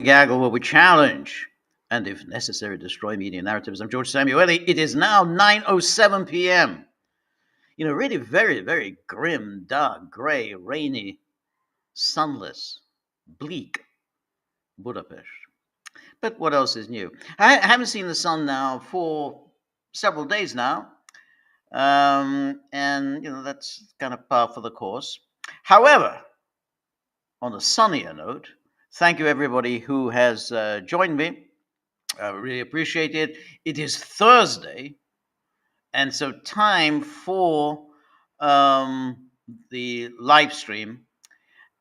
Gaggle, where we challenge and, if necessary, destroy media narratives. I'm George Samueli. It is now 9:07 p.m. Really very, very grim, dark, gray, rainy, sunless, bleak Budapest. But what else is new? I haven't seen the sun now for several days now, and that's kind of par for the course. However, on a sunnier note, thank you everybody who has joined me. I really appreciate it. It is Thursday, and so time for the live stream.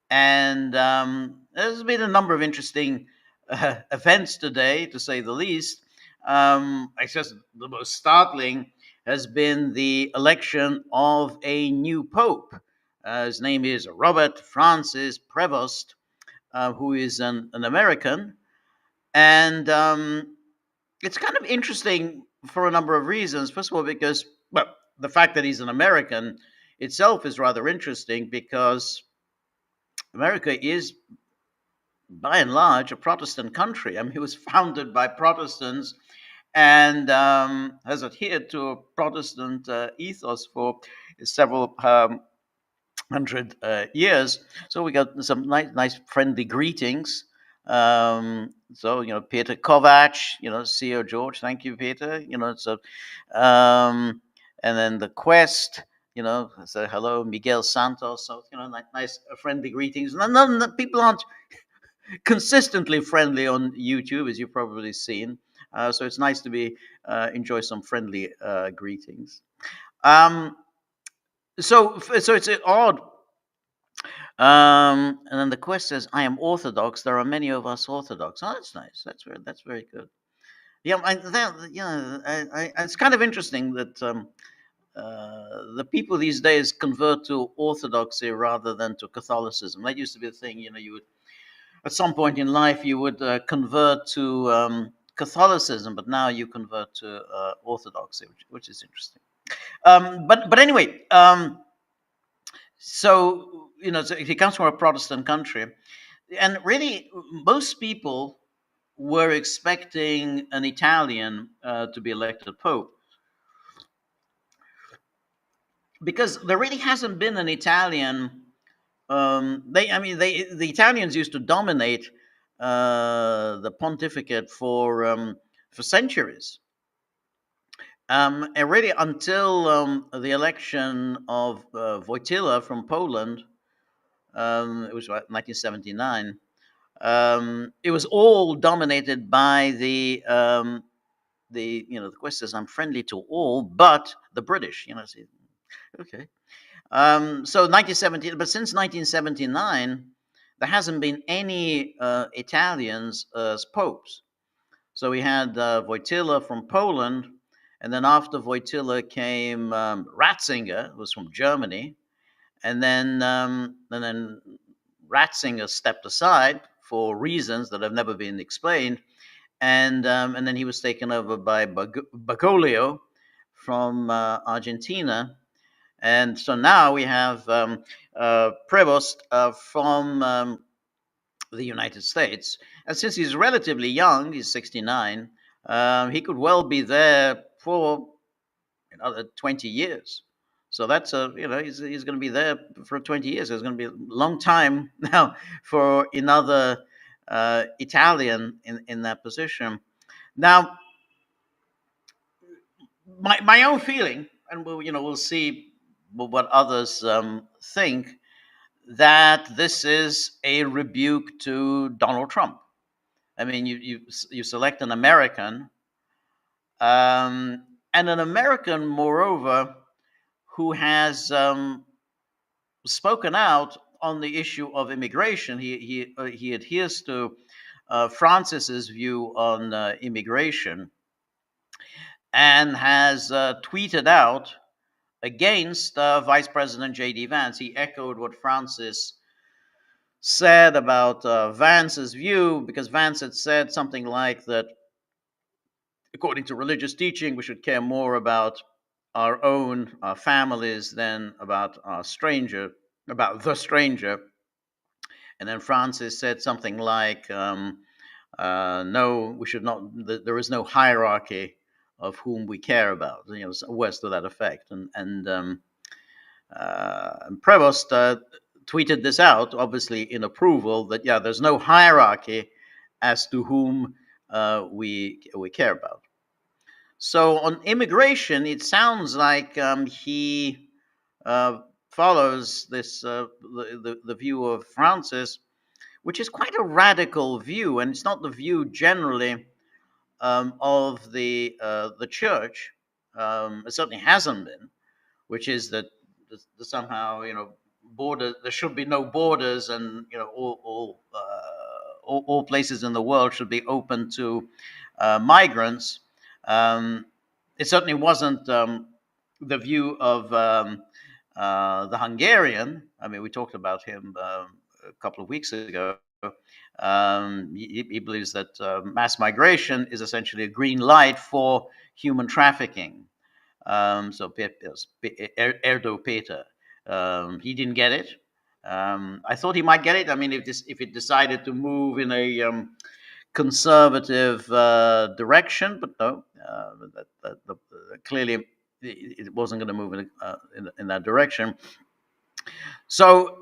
And there's been a number of interesting events today, to say the least. I guess the most startling has been the election of a new pope. His name is Robert Francis Prevost, who is an American. And it's kind of interesting for a number of reasons. First of all, because, well, the fact that he's an American itself is rather interesting because America is, by and large, a Protestant country. I mean, it was founded by Protestants and has adhered to a Protestant ethos for several hundred years. So we got some nice friendly greetings. Peter Kovac, CEO George, thank you, Peter. And then the Quest, so hello, Miguel Santos. So, nice friendly greetings. None people aren't consistently friendly on YouTube, as you've probably seen. So it's nice to enjoy some friendly greetings. So it's odd. And then the Quest says, "I am Orthodox. There are many of us Orthodox." Oh, that's nice. That's very good. Yeah, it's kind of interesting that the people these days convert to Orthodoxy rather than to Catholicism. That used to be a thing. You would, at some point in life, you would convert to Catholicism, but now you convert to Orthodoxy, which is interesting. But anyway, so so he comes from a Protestant country, and really, most people were expecting an Italian to be elected pope, because there really hasn't been an Italian. The Italians used to dominate the pontificate for centuries. And really, until the election of Wojtyla from Poland, it was 1979. It was all dominated by the Quest says, "I'm friendly to all, but the British." Okay. So 1917, but since 1979, there hasn't been any Italians as popes. So we had Wojtyla from Poland, and then after Wojtyla came Ratzinger, who was from Germany, and then Ratzinger stepped aside for reasons that have never been explained, and then he was taken over by Bergoglio from Argentina, and so now we have Prevost from the United States. And since he's relatively young, he's 69, he could well be there for another 20 years. So that's he's going to be there for 20 years. It's going to be a long time now for another Italian in that position. Now, my own feeling, and we'll see what others think, that this is a rebuke to Donald Trump. I mean, you select an American, and an American, moreover, who has spoken out on the issue of immigration. He adheres to Francis's view on immigration, and has tweeted out against Vice President J.D. Vance. He echoed what Francis said about Vance's view, because Vance had said something like that, according to religious teaching, we should care more about our families than about the stranger. And then Francis said something like, No, we should not. There is no hierarchy of whom we care about. Words to that effect. And Prevost tweeted this out, obviously in approval, that yeah, there's no hierarchy as to whom we care about. So on immigration, it sounds like he uh, follows this the view of Francis, which is quite a radical view, and it's not the view generally of the church. It certainly hasn't been, which is that somehow border there should be no borders, and all places in the world should be open to migrants. Um, it certainly wasn't the view of the Hungarian. I mean, we talked about him a couple of weeks ago. He believes that mass migration is essentially a green light for human trafficking. So Erdo Peter, he didn't get it. I thought he might get it. I mean, if it decided to move in a conservative direction, but no, clearly it wasn't going to move in that direction. So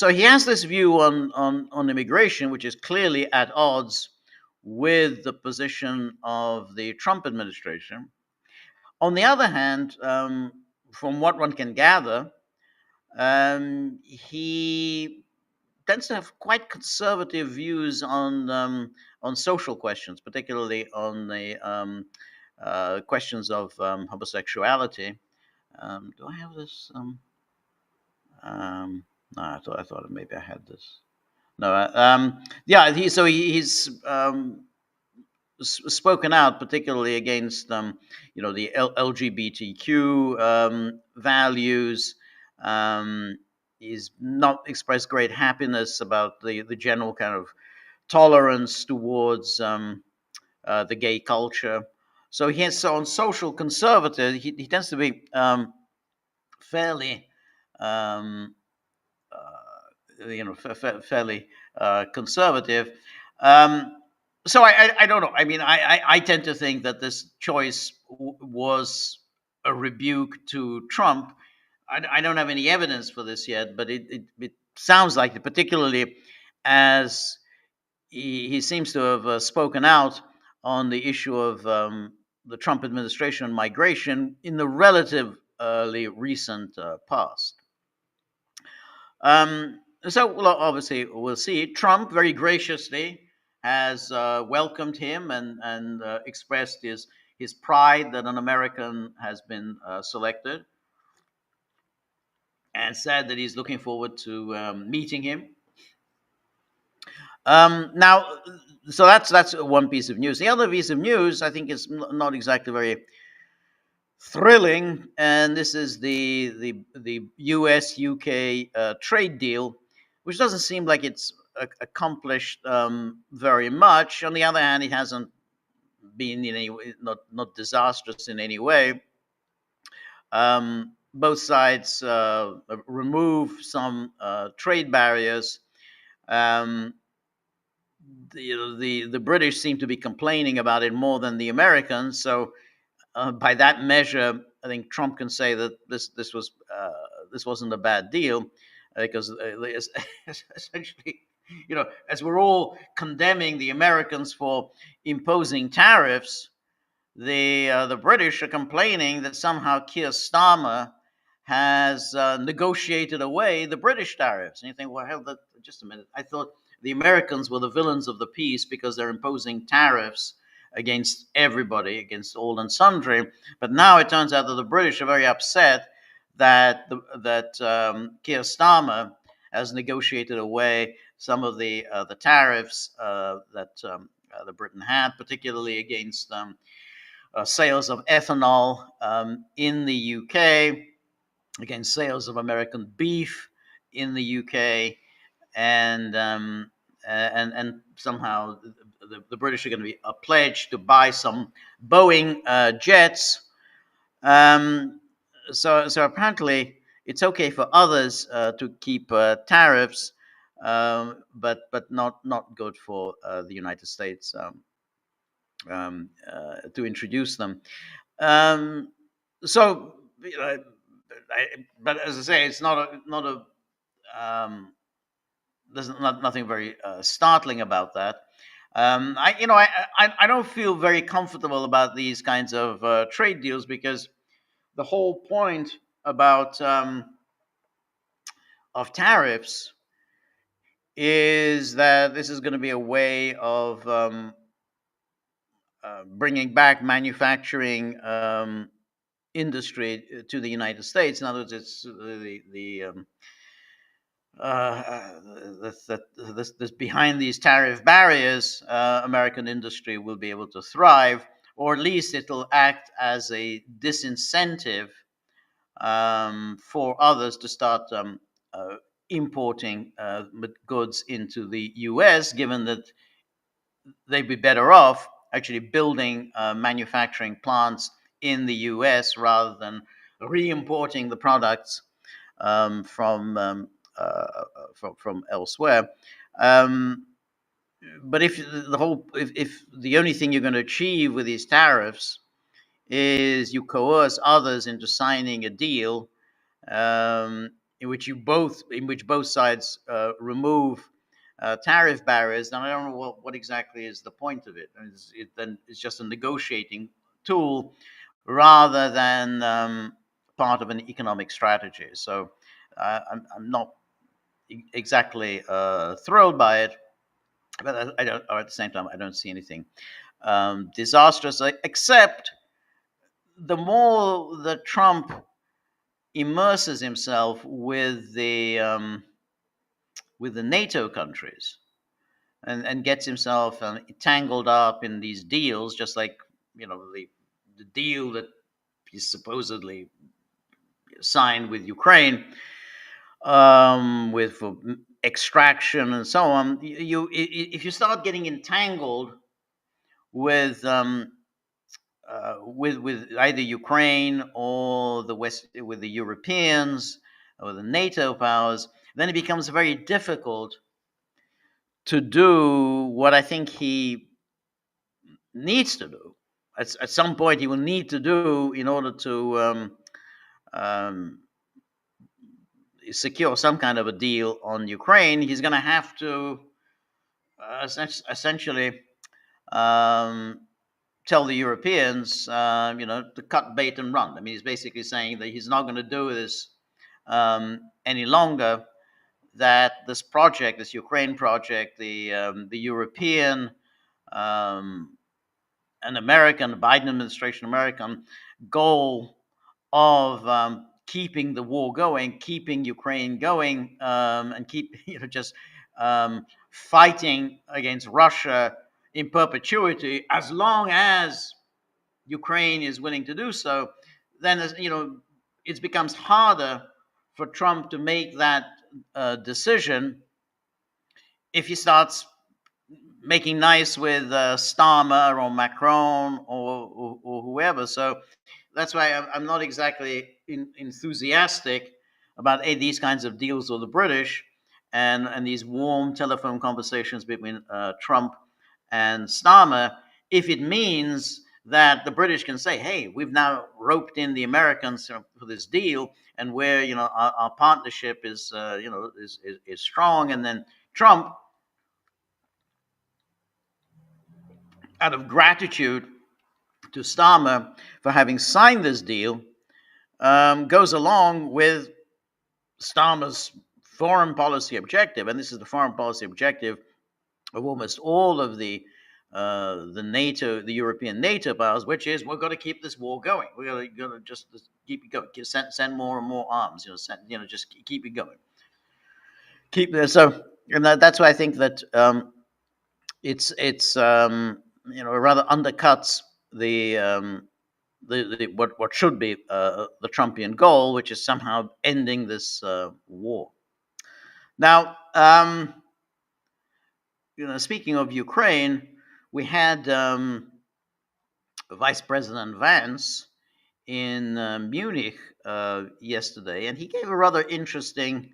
he has this view on immigration, which is clearly at odds with the position of the Trump administration. On the other hand, from what one can gather, he tends to have quite conservative views on social questions, particularly on the questions of homosexuality. Do I have this? No, I thought maybe I had this. No, yeah. He's spoken out particularly against the LGBTQ values. He's not expressed great happiness about the general kind of tolerance towards the gay culture. So on social conservative, he tends to be fairly um, fairly conservative. Um, so I don't know. I mean, I tend to think that this choice was a rebuke to Trump. I don't have any evidence for this yet, but it sounds like it, particularly as he seems to have spoken out on the issue of the Trump administration and migration in the relatively recent past. So obviously we'll see. Trump very graciously has welcomed him and expressed his pride that an American has been selected, and said that he's looking forward to meeting him. Now, so that's one piece of news. The other piece of news, I think, is not exactly very thrilling, and this is the U.S. UK trade deal, which doesn't seem like it's accomplished very much. On the other hand, it hasn't been in any way, not disastrous in any way. Both sides remove some trade barriers. Um, the British seem to be complaining about it more than the Americans. So by that measure, I think Trump can say that this wasn't a bad deal, because essentially, as we're all condemning the Americans for imposing tariffs, the British are complaining that somehow Keir Starmer has negotiated away the British tariffs. And you think, well, just a minute. I thought the Americans were the villains of the piece because they're imposing tariffs against everybody, against all and sundry. But now it turns out that the British are very upset that Keir Starmer has negotiated away some of the tariffs that the Britain had, particularly against sales of ethanol in the UK, against sales of American beef in the UK, and somehow the British are going to be pledged to buy some Boeing jets. So apparently it's okay for others to keep tariffs, but not good for the United States to introduce them. Um, so, but as I say, it's not a there's nothing very startling about that. I don't feel very comfortable about these kinds of trade deals because the whole point about of tariffs is that this is going to be a way of bringing back manufacturing industry to the United States. In other words, it's this behind these tariff barriers, American industry will be able to thrive, or at least it'll act as a disincentive for others to start importing goods into the U.S., given that they'd be better off actually building manufacturing plants in the U.S. rather than re-importing the products um, from, um, from elsewhere. Um, but if the only thing you're going to achieve with these tariffs is you coerce others into signing a deal um, in which both sides remove tariff barriers, then I don't know what exactly is the point of it. Then it's just a negotiating tool rather than part of an economic strategy. So I'm not exactly thrilled by it, but I don't. Or at the same time, I don't see anything disastrous, except the more that Trump immerses himself with the NATO countries and gets himself tangled up in these deals, just like the deal that he supposedly signed with Ukraine, with for extraction and so on. If you start getting entangled with with either Ukraine or the West, with the Europeans or the NATO powers, then it becomes very difficult to do what I think he needs to do. At some point, he will need to do in order to um, secure some kind of a deal on Ukraine. He's going to have to essentially um, tell the Europeans, to cut bait and run. I mean, he's basically saying that he's not going to do this any longer. That this project, this Ukraine project, the European um, an American, Biden administration American goal of keeping the war going, keeping Ukraine going, and keep just fighting against Russia in perpetuity as long as Ukraine is willing to do so. Then it becomes harder for Trump to make that decision if he starts making nice with Starmer or Macron or whoever. So that's why I'm not exactly enthusiastic about these kinds of deals with the British and these warm telephone conversations between Trump and Starmer, if it means that the British can say, "Hey, we've now roped in the Americans for this deal, and where our partnership is is strong," and then Trump, out of gratitude to Starmer for having signed this deal, goes along with Starmer's foreign policy objective, and this is the foreign policy objective of almost all of the the European NATO powers, which is we're going to keep this war going. We're going to just keep it going. Send more and more arms. Just keep it going. Keep this. So, and that's why I think that it's rather undercuts the what should be the Trumpian goal, which is somehow ending this war. Now, speaking of Ukraine, we had Vice President Vance in Munich yesterday, and he gave a rather interesting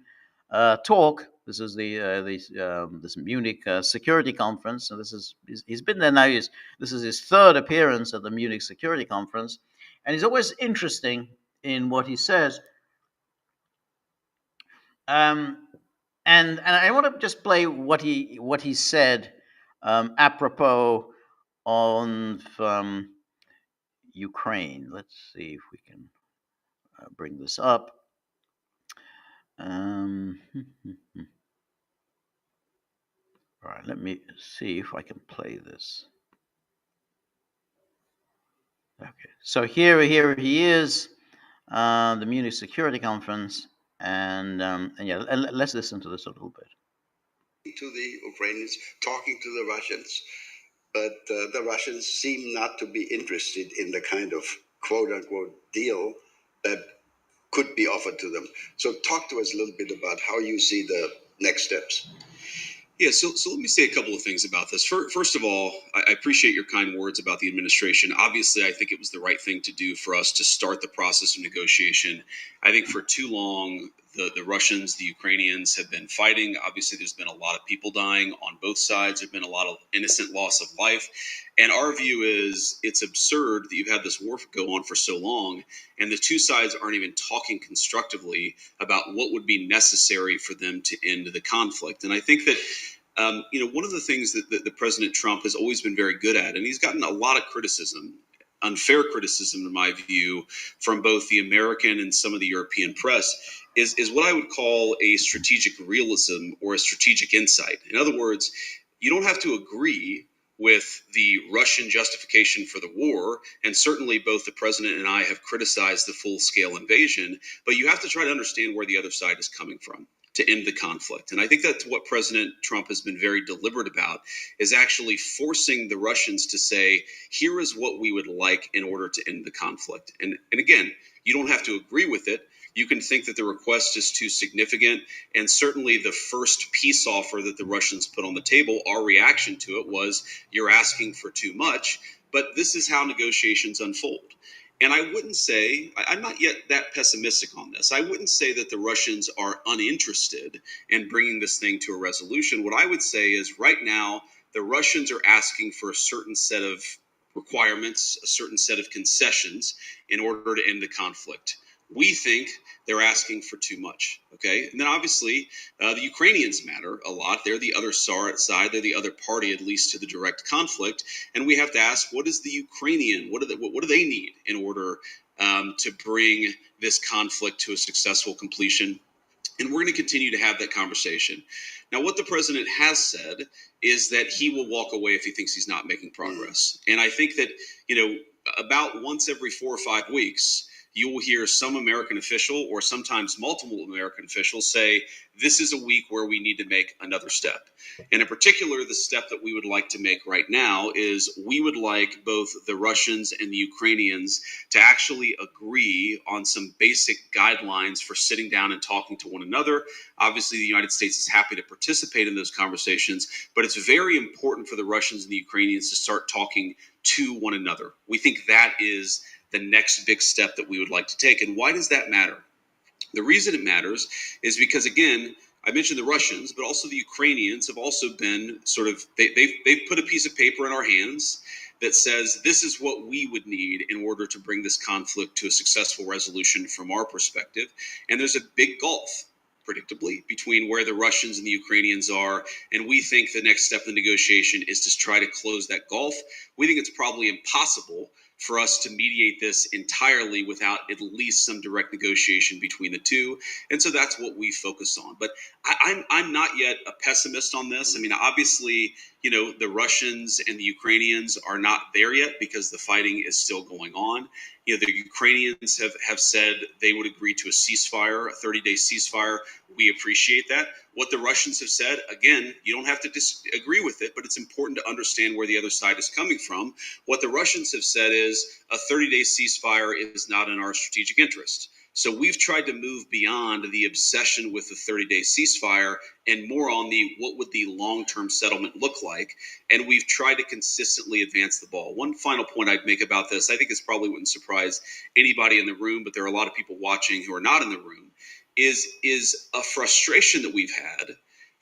talk This is this Munich Security Conference, and he's been there now. This is his third appearance at the Munich Security Conference, and he's always interesting in what he says. Um, and I want to just play what he said apropos on Ukraine. Let's see if we can bring this up. All right, let me see if I can play this. Okay, so here he is, the Munich Security Conference, and yeah, let's listen to this a little bit. To the Ukrainians, talking to the Russians, but the Russians seem not to be interested in the kind of quote-unquote deal that could be offered to them. So talk to us a little bit about how you see the next steps. Yeah, so let me say a couple of things about this. First of all, I appreciate your kind words about the administration. Obviously, I think it was the right thing to do for us to start the process of negotiation. I think for too long, the Russians, the Ukrainians have been fighting. Obviously, there's been a lot of people dying on both sides. There's been a lot of innocent loss of life. And our view is it's absurd that you've had this war go on for so long, and the two sides aren't even talking constructively about what would be necessary for them to end the conflict. And I think that one of the things that President Trump has always been very good at, and he's gotten a lot of criticism, unfair criticism in my view, from both the American and some of the European press, is what I would call a strategic realism or a strategic insight. In other words, you don't have to agree with the Russian justification for the war, and certainly both the president and I have criticized the full-scale invasion, but you have to try to understand where the other side is coming from to end the conflict. And I think that's what President Trump has been very deliberate about, is actually forcing the Russians to say, here is what we would like in order to end the conflict. And again, you don't have to agree with it. You can think that the request is too significant. And certainly the first peace offer that the Russians put on the table, our reaction to it was, you're asking for too much. But this is how negotiations unfold. And I wouldn't say, I'm not yet that pessimistic on this. I wouldn't say that the Russians are uninterested in bringing this thing to a resolution. What I would say is right now, the Russians are asking for a certain set of requirements, a certain set of concessions in order to end the conflict. We think they're asking for too much, okay? And then obviously the Ukrainians matter a lot. They're the other side. They're the other party, at least to the direct conflict. And we have to ask, what is the Ukrainian? What do they need in order to bring this conflict to a successful completion? And we're going to continue to have that conversation. Now, what the president has said is that he will walk away if he thinks he's not making progress. And I think that, about once every 4 or 5 weeks, you will hear some American official or sometimes multiple American officials say, this is a week where we need to make another step. And in particular, the step that we would like to make right now is we would like both the Russians and the Ukrainians to actually agree on some basic guidelines for sitting down and talking to one another. Obviously, the United States is happy to participate in those conversations, but it's very important for the Russians and the Ukrainians to start talking to one another. We think that is the next big step that we would like to take. And why does that matter? The reason it matters is because, again, I mentioned the Russians, but also the Ukrainians have also been they've put a piece of paper in our hands that says this is what we would need in order to bring this conflict to a successful resolution from our perspective. And there's a big gulf, predictably, between where the Russians and the Ukrainians are. And we think the next step in the negotiation is to try to close that gulf. We think it's probably impossible for us to mediate this entirely without at least some direct negotiation between the two. And so that's what we focus on. But I'm not yet a pessimist on this. I mean, obviously, the Russians and the Ukrainians are not there yet because the fighting is still going on. The Ukrainians have said they would agree to a ceasefire, a 30-day ceasefire. We appreciate that. What the Russians have said, again, you don't have to disagree with it, but it's important to understand where the other side is coming from. What the Russians have said is a 30-day ceasefire is not in our strategic interest. So we've tried to move beyond the obsession with the 30-day ceasefire and more on what would the long-term settlement look like. And we've tried to consistently advance the ball. One final point I'd make about this, I think this probably wouldn't surprise anybody in the room, but there are a lot of people watching who are not in the room, is a frustration that we've had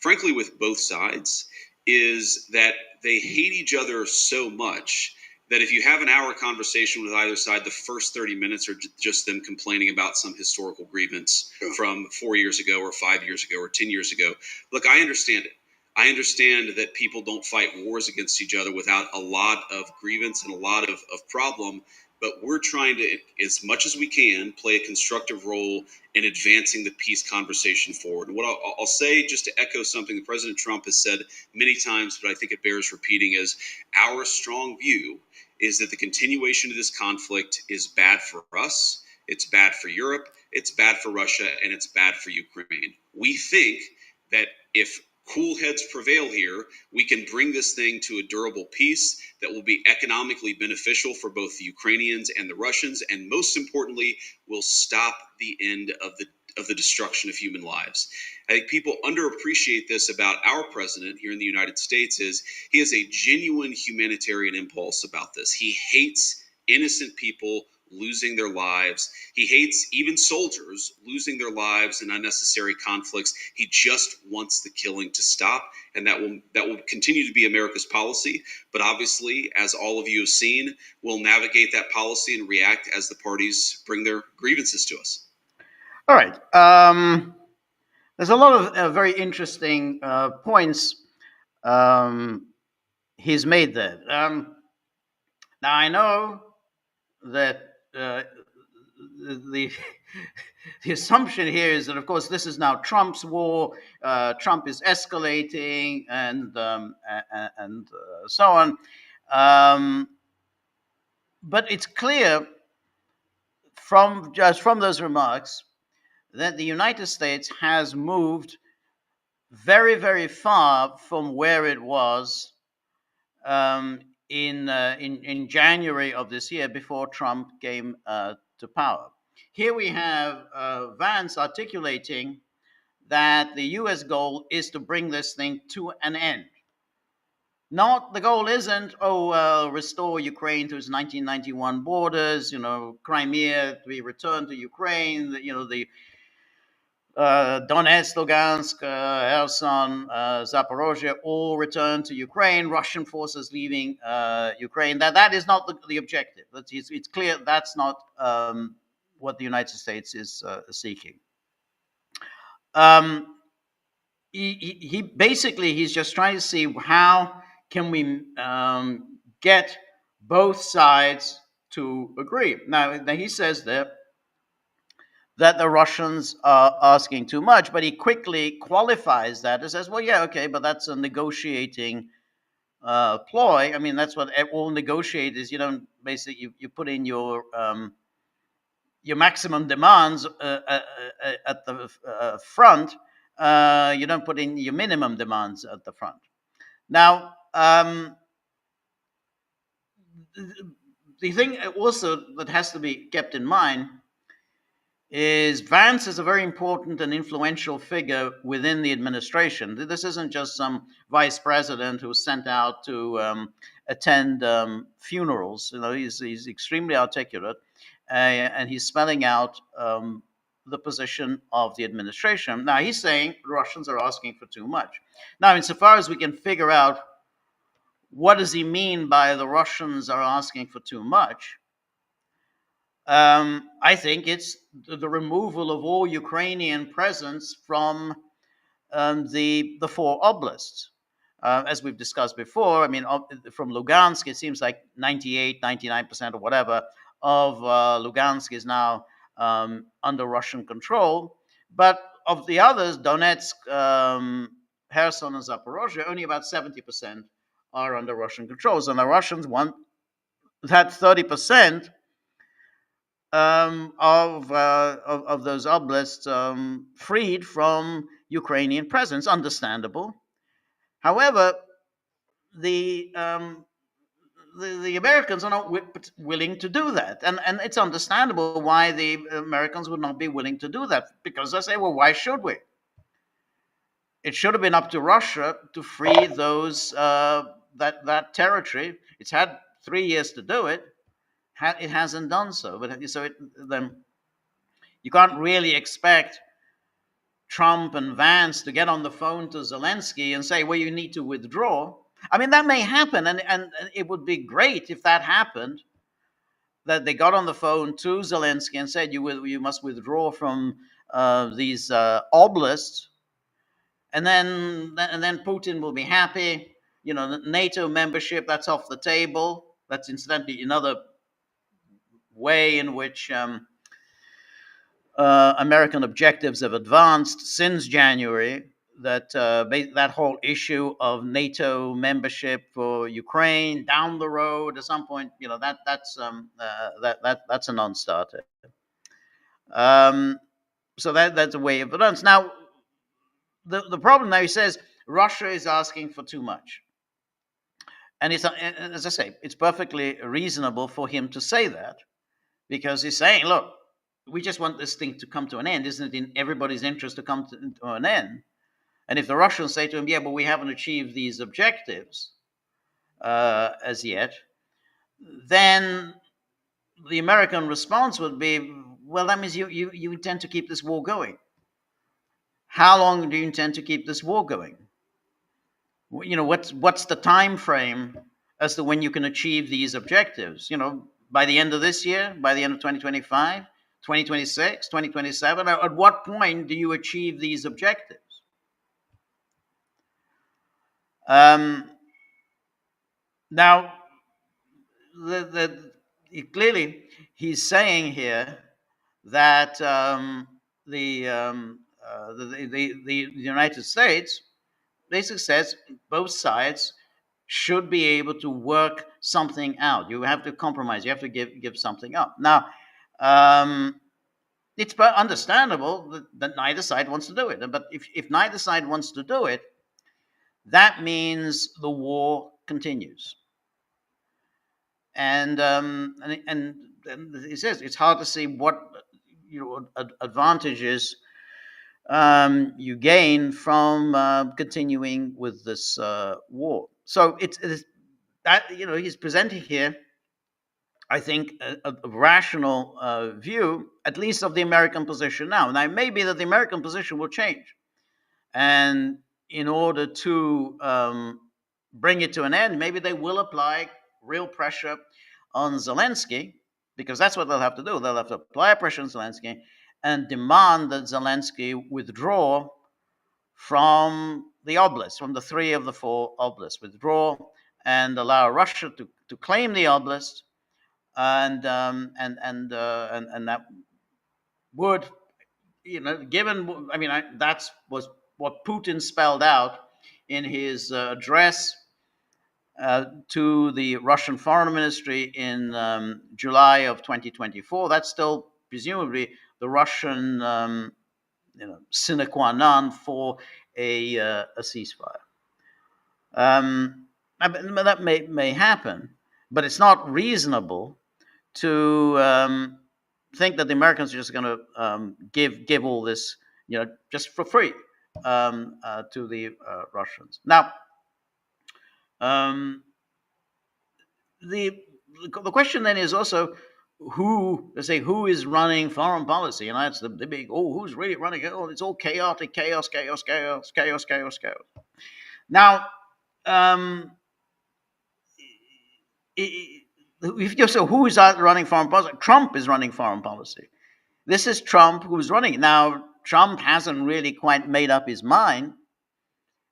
frankly, with both sides, is that they hate each other so much that if you have an hour conversation with either side, the first 30 minutes are just them complaining about some historical grievance from 4 years ago or 5 years ago or 10 years ago. Look, I understand it. I understand that people don't fight wars against each other without a lot of grievance and a lot of problem, but we're trying to, as much as we can, play a constructive role in advancing the peace conversation forward. And what I'll say, just to echo something that President Trump has said many times, but I think it bears repeating, is our strong view is that the continuation of this conflict is bad for us, it's bad for Europe, it's bad for Russia, and it's bad for Ukraine. We think that if cool heads prevail here, we can bring this thing to a durable peace that will be economically beneficial for both the Ukrainians and the Russians, and most importantly, will stop the end of the destruction of human lives. I think people underappreciate this about our president here in the United States is he has a genuine humanitarian impulse about this. He hates innocent people losing their lives. He hates even soldiers losing their lives in unnecessary conflicts. He just wants the killing to stop, and that will continue to be America's policy. But obviously, as all of you have seen, we'll navigate that policy and react as the parties bring their grievances to us. All right. There's a lot of very interesting points he's made there. Now, I know that the the assumption here is that, of course, this is now Trump's war. Trump is escalating, and so on. But it's clear from those remarks that the United States has moved very, very far from where it was in January of this year, before Trump came to power. Here we have Vance articulating that the U.S. goal is to bring this thing to an end. The goal isn't, restore Ukraine to its 1991 borders, Crimea to be returned to Ukraine, the Donetsk, Lugansk, Kherson, Zaporozhye all returned to Ukraine, Russian forces leaving Ukraine. That is not the objective. It's clear that's not what the United States is seeking. He basically, he's just trying to see how can we get both sides to agree. Now he says there that the Russians are asking too much, but he quickly qualifies that and says, well, yeah, okay, but that's a negotiating ploy. I mean, that's what all negotiate is. You don't basically, you put in your maximum demands at the front. You don't put in your minimum demands at the front. Now, the thing also that has to be kept in mind is Vance is a very important and influential figure within the administration. This isn't just some vice president who's sent out to attend funerals. He's extremely articulate, and he's spelling out the position of the administration. Now, he's saying the Russians are asking for too much. Now, insofar as we can figure out what does he mean by the Russians are asking for too much, I think it's the removal of all Ukrainian presence from the four oblasts. As we've discussed before, I mean, from Lugansk, it seems like 98, 99% or whatever of Lugansk is now under Russian control. But of the others, Donetsk, Kherson, and Zaporozhye, only about 70% are under Russian controls. And the Russians want that 30% of those oblasts freed from Ukrainian presence. Understandable. However, the Americans are not willing to do that, and it's understandable why the Americans would not be willing to do that, because they say, well, why should we? It should have been up to Russia to free those that territory. It's had 3 years to do it. It hasn't done so, then you can't really expect Trump and Vance to get on the phone to Zelensky and say, well, you need to withdraw. I mean, that may happen, and it would be great if that happened, that they got on the phone to Zelensky and said, you must withdraw from these oblasts, and then Putin will be happy. NATO membership, that's off the table. That's incidentally another way in which American objectives have advanced since January. That whole issue of NATO membership for Ukraine down the road at some point, that's a non-starter. So that's a way of advance. Now, the problem now, he says Russia is asking for too much, and as I say, it's perfectly reasonable for him to say that, because he's saying, look, we just want this thing to come to an end. Isn't it in everybody's interest to come to an end? And if the Russians say to him, yeah, but we haven't achieved these objectives as yet, then the American response would be, well, that means you intend to keep this war going. How long do you intend to keep this war going? What's the time frame as to when you can achieve these objectives? By the end of this year, by the end of 2025, 2026, 2027? At what point do you achieve these objectives? Now, clearly, he's saying here that the United States basically says both sides should be able to work something out. You have to compromise. You have to give something up. Now, it's understandable that neither side wants to do it. But if neither side wants to do it, that means the war continues. And he says it's hard to see what advantages you gain from continuing with this war. So it's that he's presenting here, I think, a rational view, at least of the American position now. Now, it may be that the American position will change, and in order to bring it to an end, maybe they will apply real pressure on Zelensky, because that's what they'll have to do. They'll have to apply pressure on Zelensky and demand that Zelensky withdraw from the oblasts, from the 3 of the 4 oblasts, withdraw and allow Russia to claim the oblast, and that would, given, that's was what Putin spelled out in his address to the Russian Foreign Ministry in July of 2024. That's still presumably the Russian sine qua non for a ceasefire. That may happen, but it's not reasonable to think that the Americans are just going to give all this, just for free to the Russians. Now, the question then is also who is running foreign policy, and that's the big, who's really running it? It's all chaotic, chaos. Now, if you say who is running foreign policy, Trump is running foreign policy. This is Trump who's running it. Now, Trump hasn't really quite made up his mind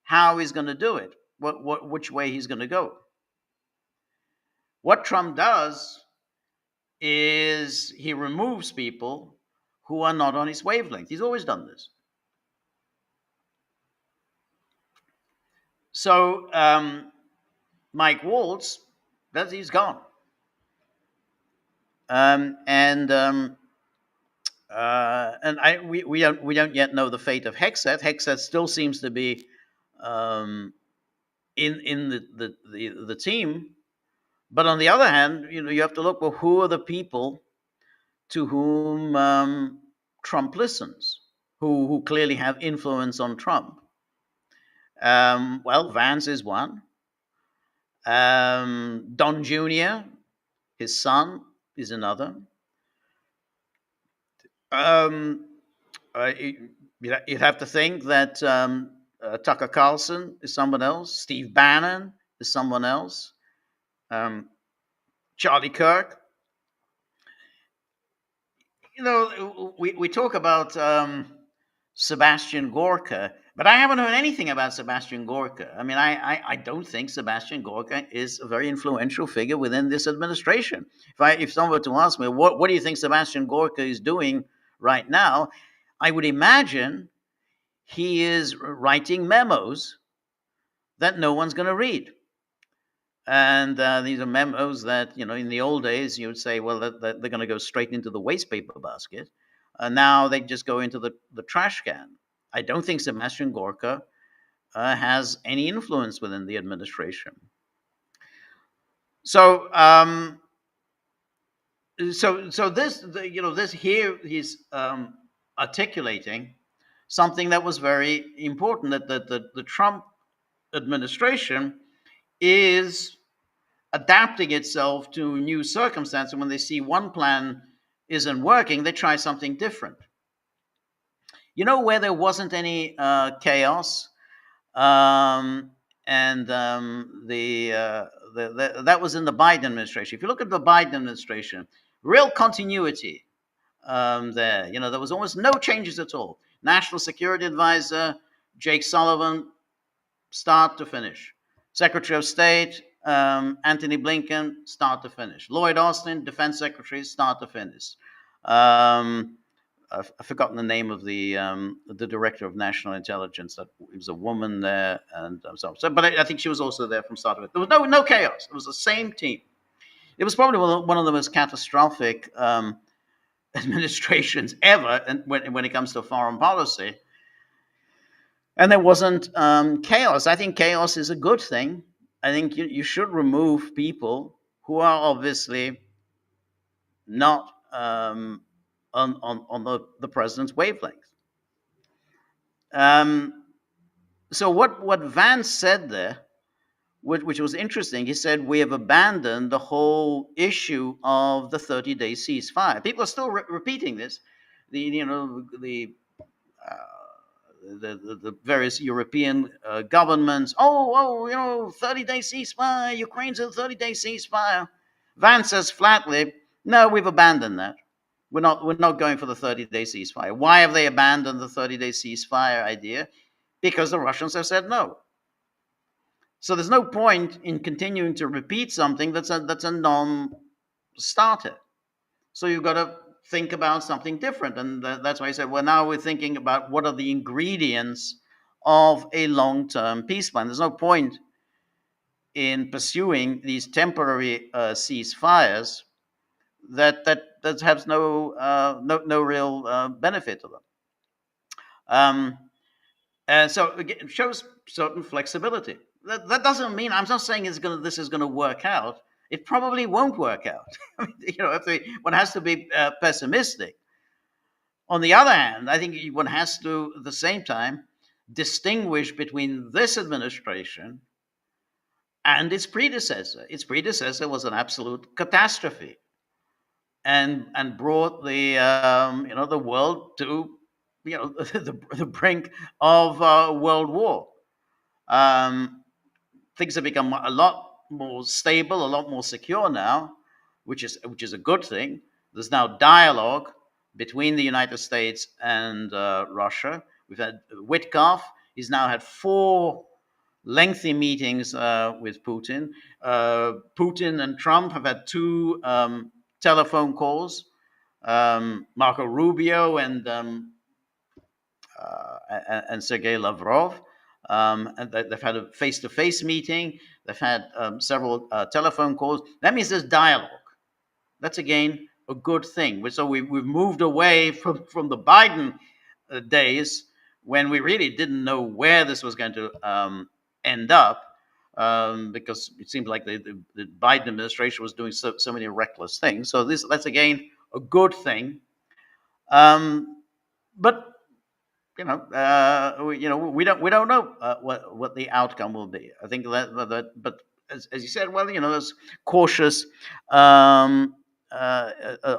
how he's going to do it, which way he's going to go. What Trump does is he removes people who are not on his wavelength. He's always done this. So Mike Waltz, he's gone. We don't yet know the fate of Hexet. Hexet still seems to be in the team, but on the other hand, you have to look, well, who are the people to whom Trump listens, who clearly have influence on Trump? Well, Vance is one. Don Jr., his son, is another. You'd have to think that Tucker Carlson is someone else, Steve Bannon is someone else, um, Charlie Kirk. We talk about Sebastian Gorka, but I haven't heard anything about Sebastian Gorka. I mean, I don't think Sebastian Gorka is a very influential figure within this administration. If someone were to ask me, what do you think Sebastian Gorka is doing right now, I would imagine he is writing memos that no one's going to read. And these are memos that, in the old days, you would say, well, they're going to go straight into the waste paper basket. Now they just go into the trash can. I don't think Sebastian Gorka has any influence within the administration. So, this here he's articulating something that was very important, that the Trump administration is adapting itself to new circumstances. When they see one plan isn't working, they try something different. Where there wasn't any chaos, and that was in the Biden administration. If you look at the Biden administration, real continuity there. There was almost no changes at all. National Security Advisor Jake Sullivan, start to finish. Secretary of State Antony Blinken, start to finish. Lloyd Austin, Defense Secretary, start to finish. I've forgotten the name of the Director of National Intelligence. That was a woman there, and but I think she was also there from start of it. There was no chaos. It was the same team. It was probably one of the most catastrophic administrations ever, and when it comes to foreign policy. And there wasn't chaos. I think chaos is a good thing. I think you should remove people who are obviously not on the president's wavelength. So what Vance said there, which was interesting, he said we have abandoned the whole issue of the 30-day ceasefire. People are still repeating this. The various European governments. 30-day ceasefire. Ukraine's a 30-day ceasefire. Vance says flatly, no, we've abandoned that. We're not going for the 30-day ceasefire. Why have they abandoned the 30-day ceasefire idea? Because the Russians have said no. So there's no point in continuing to repeat something that's a non-starter. So you've got to think about something different. And that's why I said, well, now we're thinking about what are the ingredients of a long-term peace plan. There's no point in pursuing these temporary ceasefires that has no real benefit to them. And so it shows certain flexibility. That doesn't mean, I'm not saying this is going to work out. It probably won't work out. One has to be pessimistic. On the other hand, I think one has to, at the same time, distinguish between this administration and its predecessor. Its predecessor was an absolute catastrophe, and brought the world to the brink of world war. Things have become a lot more stable, a lot more secure now, which is a good thing. There's now dialogue between the United States and Russia. We've had Witkoff. He's now had 4 lengthy meetings with Putin. Putin and Trump have had 2 telephone calls. Marco Rubio and Sergei Lavrov. And they've had a face-to-face meeting. They've had several telephone calls. That means there's dialogue. That's, again, a good thing. So we've moved away from the Biden days when we really didn't know where this was going to end up, because it seemed like the Biden administration was doing so many reckless things. So that's, again, a good thing. But we don't know what the outcome will be. I think that but as you said, well, there's cautious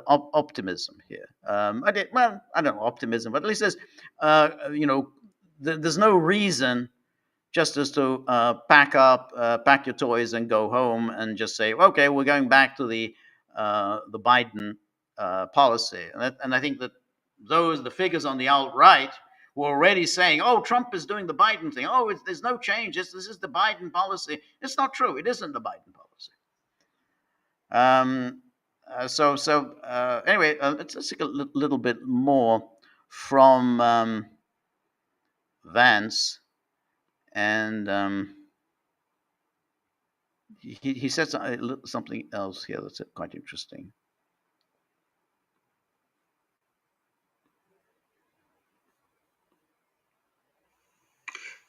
optimism here. I don't know optimism, but at least there's, there's no reason just as to pack your toys and go home and just say, okay, we're going back to the Biden policy. And I think that the figures on the alt right were already saying, oh, Trump is doing the Biden thing. Oh, there's no change. This is the Biden policy. It's not true. It isn't the Biden policy. Anyway, let's take a little bit more from Vance. And he said something else here that's quite interesting.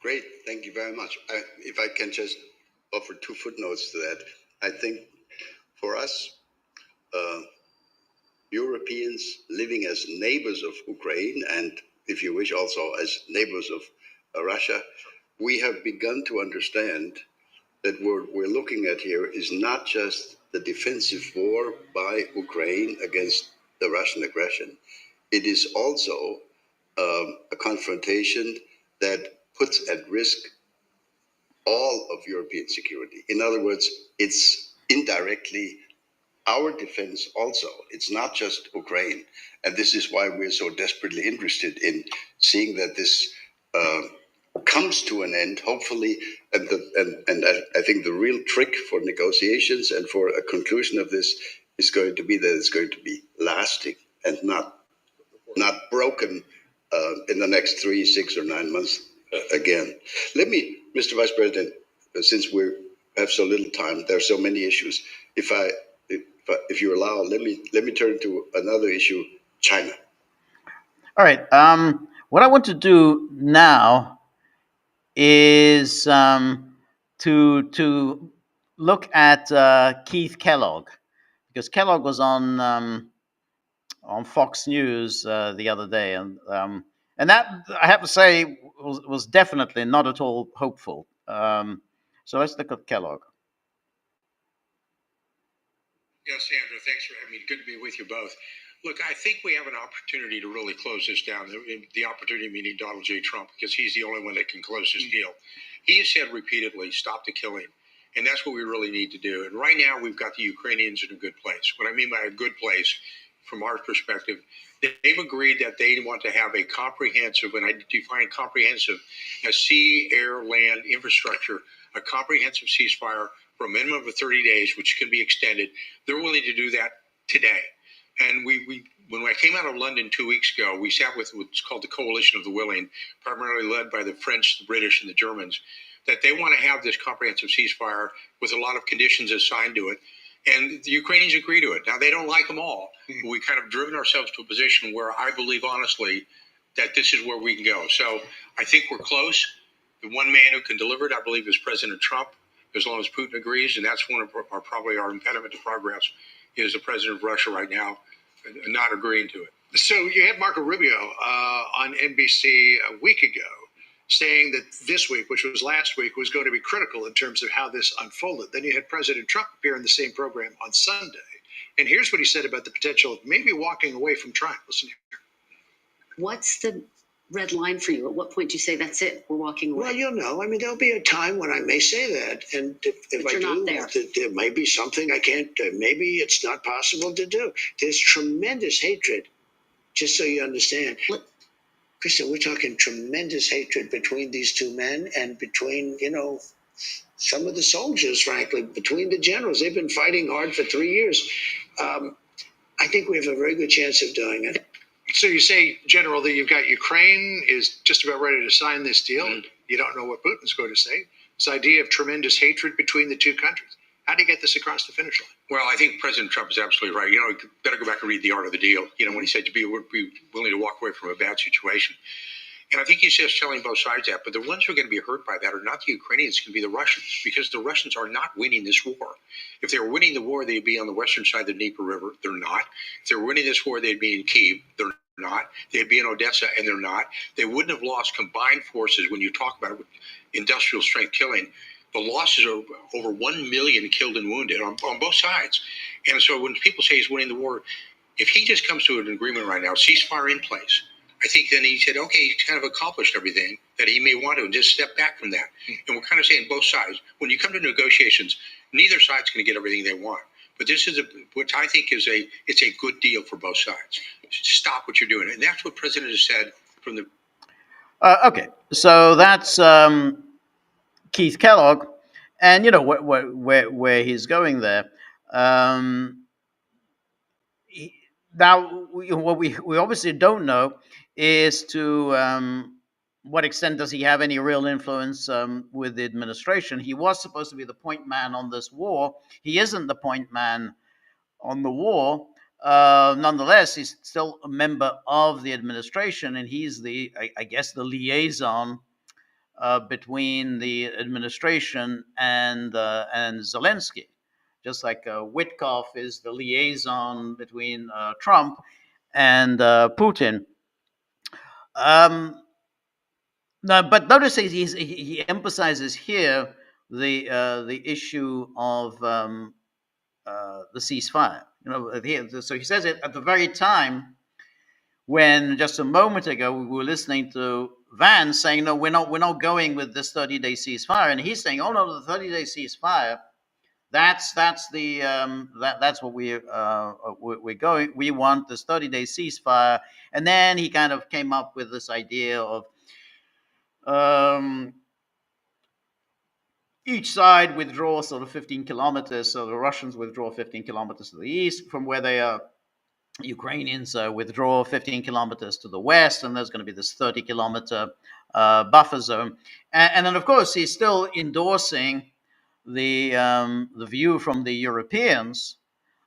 Great, thank you very much. If I can just offer 2 footnotes to that. I think for us, Europeans living as neighbors of Ukraine, and if you wish, also as neighbors of Russia, we have begun to understand that what we're looking at here is not just the defensive war by Ukraine against the Russian aggression. It is also a confrontation that puts at risk all of European security. In other words, it's indirectly our defense also. It's not just Ukraine. And this is why we're so desperately interested in seeing that this comes to an end, hopefully. And I think the real trick for negotiations and for a conclusion of this is going to be that it's going to be lasting and not broken in the next 3, 6, or 9 months again. Let me, Mr. Vice President, since we have so little time, there are so many issues. If you allow, let me turn to another issue, China. All right. What I want to do now is to look at Keith Kellogg, because Kellogg was on Fox News the other day, and that, I have to say, was definitely not at all hopeful. So let's look at Kellogg. Yes, Andrew, thanks for having me. Good to be with you both. Look, I think we have an opportunity to really close this down. The opportunity meaning Donald J. Trump, because he's the only one that can close this deal. He has said repeatedly, stop the killing. And that's what we really need to do. And right now, we've got the Ukrainians in a good place. What I mean by a good place, from our perspective, they've agreed that they want to have a comprehensive, and I define comprehensive as sea, air, land infrastructure, a comprehensive ceasefire for a minimum of 30 days, which can be extended. They're willing to do that today. And when I came out of London 2 weeks ago, we sat with what's called the Coalition of the Willing, primarily led by the French, the British, and the Germans, that they want to have this comprehensive ceasefire with a lot of conditions assigned to it. And the Ukrainians agree to it. Now, they don't like them all. But we kind of driven ourselves to a position where I believe, honestly, that this is where we can go. So I think we're close. The one man who can deliver it, I believe, is President Trump, as long as Putin agrees. And that's one of probably our impediment to progress, is the president of Russia right now not agreeing to it. So you had Marco Rubio on NBC a week ago saying that this week, which was last week, was going to be critical in terms of how this unfolded. Then you had President Trump appear in the same program on Sunday. And here's what he said about the potential of maybe walking away from trying. Listen here. What's the red line for you? At what point do you say, that's it, we're walking away? Well, you'll know. I mean, there'll be a time when I may say that. And if I do, there may be something I can't, maybe it's not possible to do. There's tremendous hatred, just so you understand. What? Kristen, we're talking tremendous hatred between these two men and between, some of the soldiers, frankly, between the generals. They've been fighting hard for 3 years. I think we have a very good chance of doing it. So you say, General, that you've got Ukraine is just about ready to sign this deal. Mm-hmm. You don't know what Putin's going to say. This idea of tremendous hatred between the two countries. How do you get this across the finish line? Well, I think President Trump is absolutely right. You better go back and read The Art of the Deal. When he said would be willing to walk away from a bad situation. And I think he's just telling both sides that. But the ones who are going to be hurt by that are not the Ukrainians, it's going to be the Russians, because the Russians are not winning this war. If they were winning the war, they'd be on the western side of the Dnieper River. They're not. If they were winning this war, they'd be in Kyiv. They're not. They'd be in Odessa, and they're not. They wouldn't have lost combined forces when you talk about industrial strength killing. The losses are over 1 million killed and wounded on both sides. And so when people say he's winning the war, if he just comes to an agreement right now, ceasefire in place, I think then he said, okay, he's kind of accomplished everything that he may want to, and just step back from that. And we're kind of saying both sides, when you come to negotiations, neither side's going to get everything they want. But this is which I think is it's a good deal for both sides. Stop what you're doing, and that's what President has said from the. Okay, so that's Keith Kellogg, and you know where he's going there. Now, what we obviously don't know is to what extent does he have any real influence with the administration. He was supposed to be the point man on this war. He isn't the point man on the war. Nonetheless, he's still a member of the administration, and he's I guess, the liaison between the administration and Zelensky, just like Witkoff is the liaison between Trump and Putin. No, but notice he emphasizes here the issue of the ceasefire. You know, so he says it at the very time when just a moment ago we were listening to Vance saying, no, we're not going with this 30-day ceasefire, and he's saying, oh no, the 30-day ceasefire, that's what we're going. We want this 30-day ceasefire, and then he kind of came up with this idea of each side withdraw sort of 15 kilometers, so the Russians withdraw 15 kilometers to the east from where they are. Ukrainians withdraw 15 kilometers to the west, and there's going to be this 30-kilometer buffer zone. And then, of course, he's still endorsing the view from the Europeans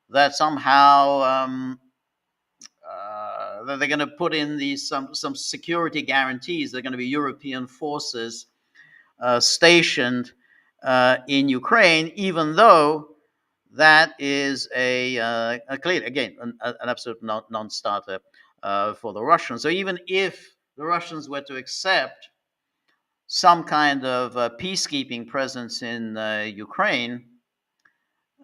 that somehow that they're going to put in some security guarantees. They're going to be European forces stationed in Ukraine, even though that is a clear, again, an absolute non-starter for the Russians. So even if the Russians were to accept some kind of peacekeeping presence in Ukraine,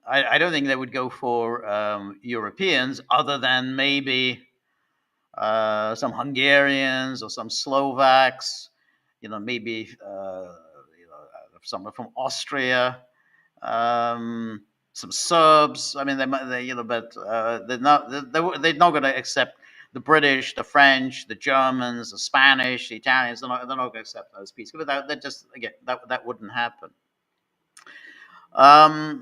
I don't think they would go for Europeans, other than maybe some Hungarians or some Slovaks, maybe someone from Austria. Some Serbs. I mean, but they're not going to accept the British, the French, the Germans, the Spanish, the Italians. They're not going to accept those peace. But that just, again, that wouldn't happen. But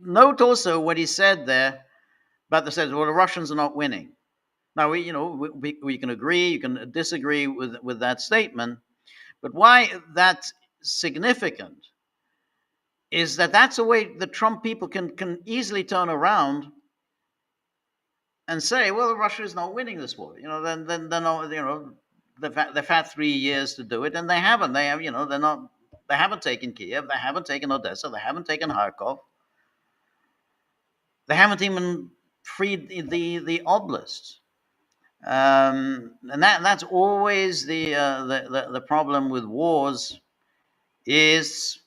note also what he said there about the Russians are not winning. Now we can agree, you can disagree with that statement, but why that's significant is that's a way the Trump people can easily turn around and say, well, Russia is not winning this war. Then they've had 3 years to do it, and they haven't. They have, they haven't taken Kiev, they haven't taken Odessa, they haven't taken Kharkov, they haven't even freed the oblast. And that's always the problem with wars. Is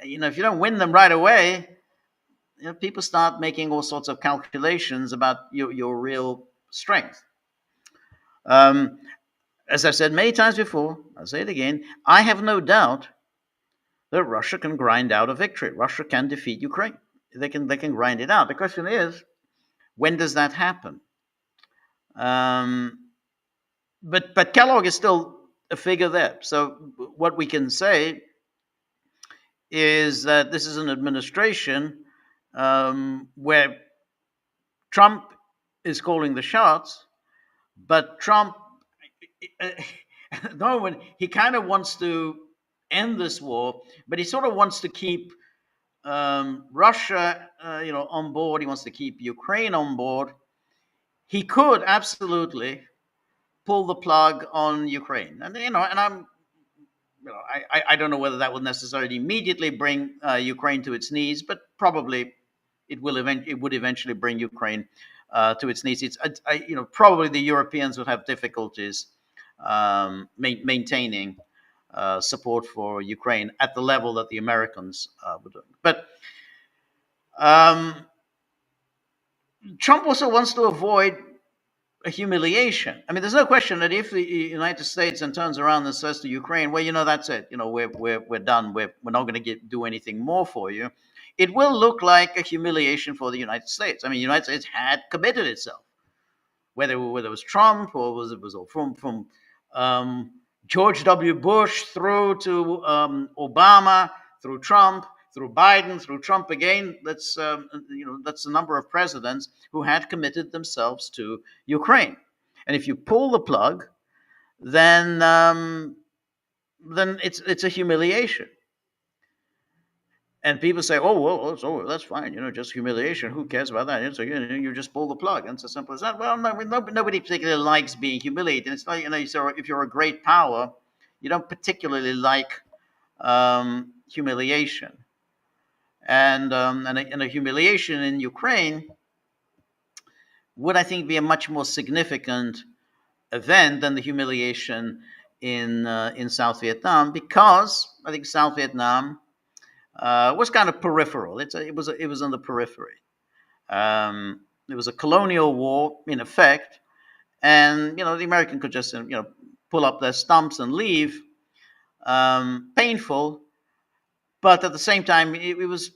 if you don't win them right away, people start making all sorts of calculations about your real strength. As I've said many times before, I'll say it again, I have no doubt that Russia can grind out a victory. Russia can defeat Ukraine. They can grind it out. The question is, when does that happen? But Kellogg is still a figure there. So what we can say is that this is an administration where Trump is calling the shots, but Trump, he kind of wants to end this war, but he sort of wants to keep Russia, on board. He wants to keep Ukraine on board. He could absolutely pull the plug on Ukraine, and I'm. I don't know whether that will necessarily immediately bring Ukraine to its knees, but probably it would eventually bring Ukraine to its knees. Probably the Europeans would have difficulties maintaining support for Ukraine at the level that the Americans were doing. But um, Trump also wants to avoid a humiliation. I mean, there's no question that if the United States then turns around and says to Ukraine, "Well, that's it. We're done. We're not going to do anything more for you," it will look like a humiliation for the United States. I mean, the United States had committed itself, whether it was Trump or it was from George W. Bush through to Obama, through Trump, through Biden, through Trump again. That's that's the number of presidents who had committed themselves to Ukraine. And if you pull the plug, then it's a humiliation. And people say, "Oh well, that's fine. Just humiliation. Who cares about that?" So you just pull the plug, and it's as simple as that. Well, no, nobody particularly likes being humiliated. It's like so if you're a great power, you don't particularly like humiliation, and a humiliation in Ukraine would, I think, be a much more significant event than the humiliation in South Vietnam, because I think South Vietnam was kind of peripheral. It was on the periphery. It was a colonial war in effect, and the American could just pull up their stumps and leave. Painful, but at the same time, it was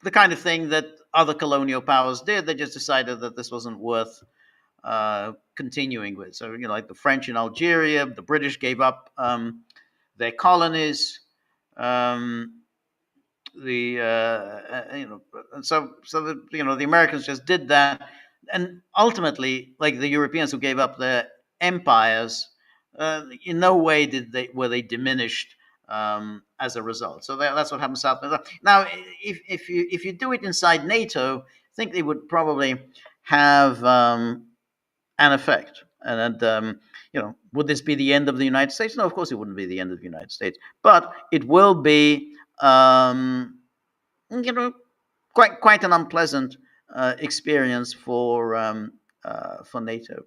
the kind of thing that other colonial powers did. They just decided that this wasn't worth continuing with. So like the French in Algeria, the British gave up their colonies. So the Americans just did that, and ultimately, like the Europeans who gave up their empires, in no way were they diminished as a result. So that's what happened in South America. Now, if you do it inside NATO, I think they would probably have an effect. And would this be the end of the United States? No, of course it wouldn't be the end of the United States, but it will be quite an unpleasant experience for NATO.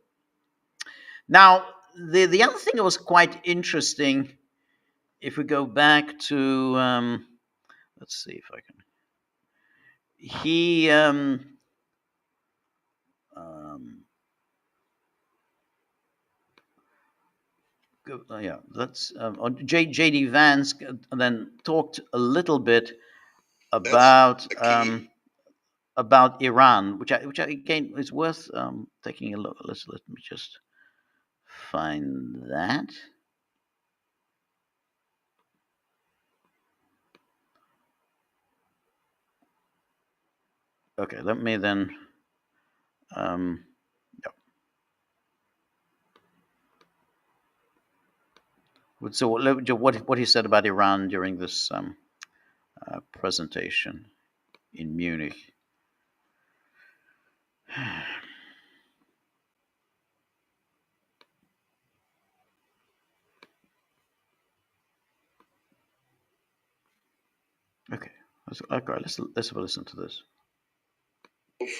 Now, the other thing that was quite interesting, if we go back to let's see if I can. Let's J.D. Vance then talked a little bit about Iran, which again is worth taking a look. Let me just find that. Okay, let me then. So what he said about Iran during this presentation in Munich. Okay, let's have a listen to this.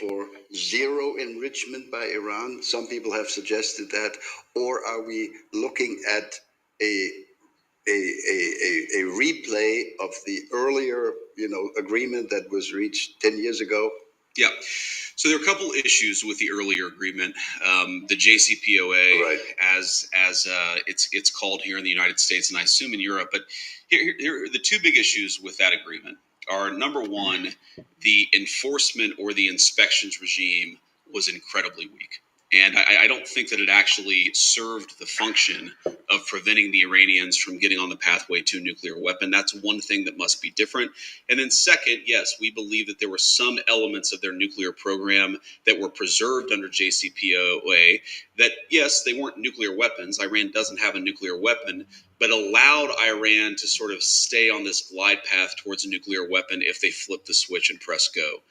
For zero enrichment by Iran? Some people have suggested that. Or are we looking at a replay of the earlier, agreement that was reached 10 years ago? Yeah. So there are a couple issues with the earlier agreement, the JCPOA, right, as it's called here in the United States, and I assume in Europe. But here the two big issues with that agreement are, number one, the enforcement or the inspections regime was incredibly weak. And I don't think that it actually served the function of preventing the Iranians from getting on the pathway to a nuclear weapon. That's one thing that must be different. And then second, yes, we believe that there were some elements of their nuclear program that were preserved under JCPOA that, yes, they weren't nuclear weapons. Iran doesn't have a nuclear weapon, but allowed Iran to sort of stay on this glide path towards a nuclear weapon if they flip the switch and press go.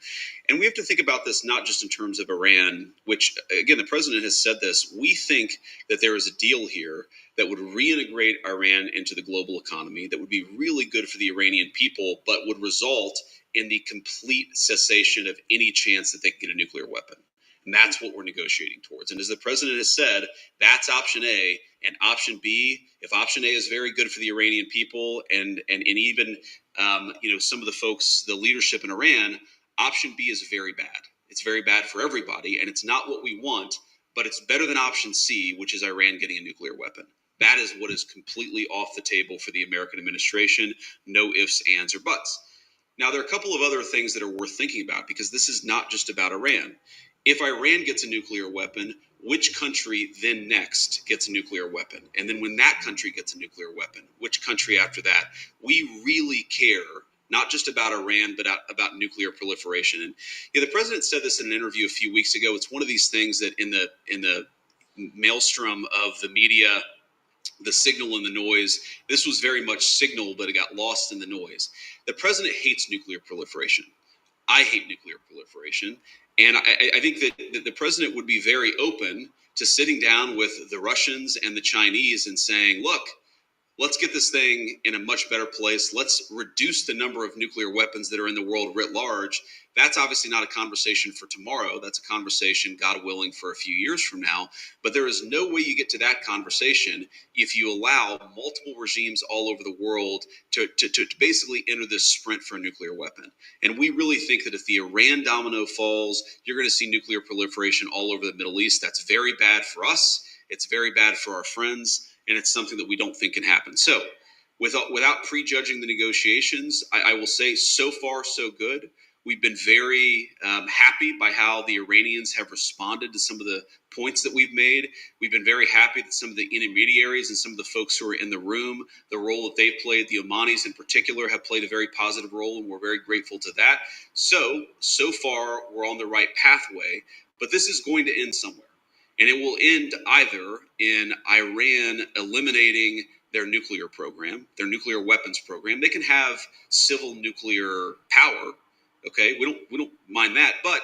And we have to think about this not just in terms of Iran, which, again, the president has said this. We think that there is a deal here that would reintegrate Iran into the global economy, that would be really good for the Iranian people, but would result in the complete cessation of any chance that they can get a nuclear weapon. And that's what we're negotiating towards. And as the president has said, that's option A. And option B, if option A is very good for the Iranian people and even some of the folks, the leadership in Iran, option B is very bad. It's very bad for everybody, and it's not what we want, but it's better than option C, which is Iran getting a nuclear weapon. That is what is completely off the table for the American administration. No ifs, ands, or buts. Now, there are a couple of other things that are worth thinking about, because this is not just about Iran. If Iran gets a nuclear weapon, which country then next gets a nuclear weapon? And then when that country gets a nuclear weapon, which country after that? We really care, not just about Iran, but about nuclear proliferation. And the president said this in an interview a few weeks ago. It's one of these things that in the maelstrom of the media, the signal and the noise, this was very much signal, but it got lost in the noise. The president hates nuclear proliferation. I hate nuclear proliferation. And I think that the president would be very open to sitting down with the Russians and the Chinese and saying, look, let's get this thing in a much better place. Let's reduce the number of nuclear weapons that are in the world writ large. That's obviously not a conversation for tomorrow. That's a conversation, God willing, for a few years from now. But there is no way you get to that conversation if you allow multiple regimes all over the world to basically enter this sprint for a nuclear weapon. And we really think that if the Iran domino falls, you're going to see nuclear proliferation all over the Middle East. That's very bad for us. It's very bad for our friends. And it's something that we don't think can happen. So without prejudging the negotiations, I will say so far so good. We've been very happy by how the Iranians have responded to some of the points that we've made. We've been very happy that some of the intermediaries and some of the folks who are in the room, the role that they've played, the Omanis in particular, have played a very positive role, and we're very grateful to that. So far, we're on the right pathway, but this is going to end somewhere. And it will end either in Iran eliminating their nuclear program, their nuclear weapons program. They can have civil nuclear power. Okay, we don't mind that. But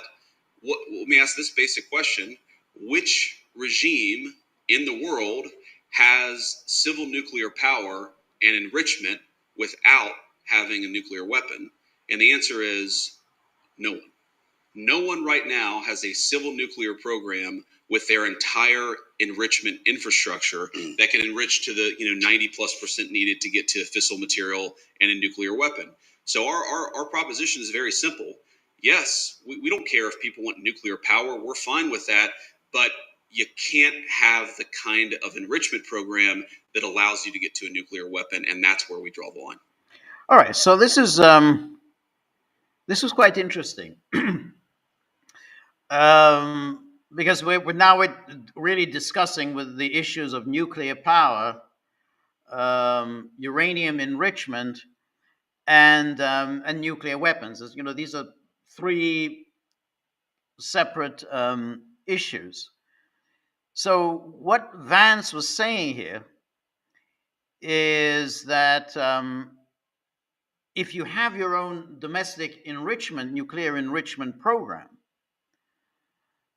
let me ask this basic question: which regime in the world has civil nuclear power and enrichment without having a nuclear weapon? And the answer is no one. No one right now has a civil nuclear program with their entire enrichment infrastructure that can enrich to the 90+% needed to get to fissile material and a nuclear weapon. So our proposition is very simple. Yes, we don't care if people want nuclear power. We're fine with that. But you can't have the kind of enrichment program that allows you to get to a nuclear weapon. And that's where we draw the line. All right. So this is quite interesting. Because we're now really discussing with the issues of nuclear power, uranium enrichment, and nuclear weapons. As you know, these are three separate issues. So what Vance was saying here is that if you have your own domestic enrichment, nuclear enrichment program,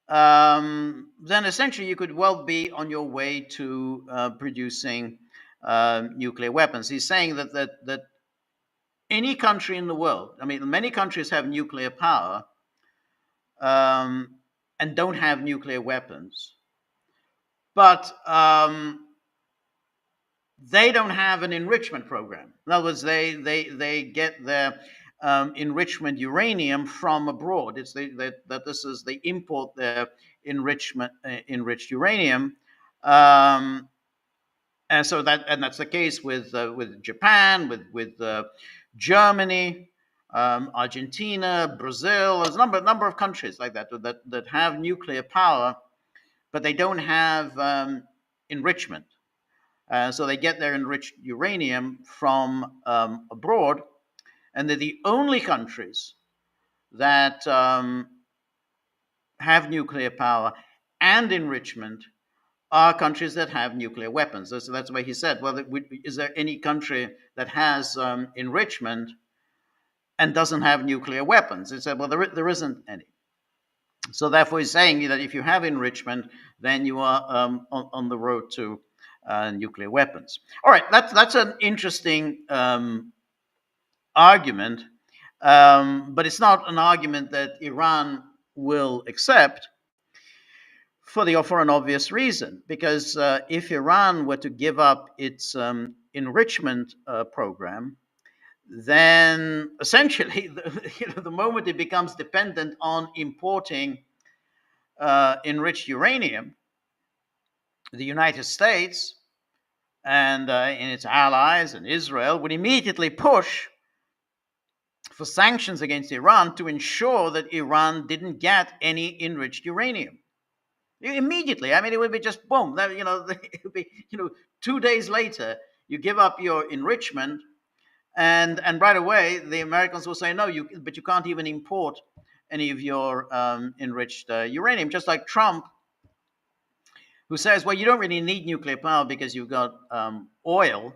then essentially you could well be on your way to producing nuclear weapons. He's saying that any country in the world, I mean, many countries have nuclear power and don't have nuclear weapons, but they don't have an enrichment program. In other words, they get their enrichment uranium from abroad. It's they import their enriched uranium, and so that's the case with Japan, with Germany, Argentina, Brazil. There's a number of countries like that have nuclear power, but they don't have enrichment. So they get their enriched uranium from abroad. And they're the only countries that have nuclear power and enrichment are countries that have nuclear weapons. So that's why he said, well, is there any country that has enrichment and doesn't have nuclear weapons? He said, well, there isn't any. So therefore, he's saying that if you have enrichment, then you are on the road to nuclear weapons. All right, that's an interesting argument, but it's not an argument that Iran will accept. for an obvious reason, because if Iran were to give up its enrichment program, then essentially, the moment it becomes dependent on importing enriched uranium, the United States and its allies and Israel would immediately push for sanctions against Iran to ensure that Iran didn't get any enriched uranium. Immediately, I mean, it would be just boom. It would be 2 days later, you give up your enrichment, and right away the Americans will say no, but you can't even import any of your enriched uranium. Just like Trump, who says, well, you don't really need nuclear power because you've got oil.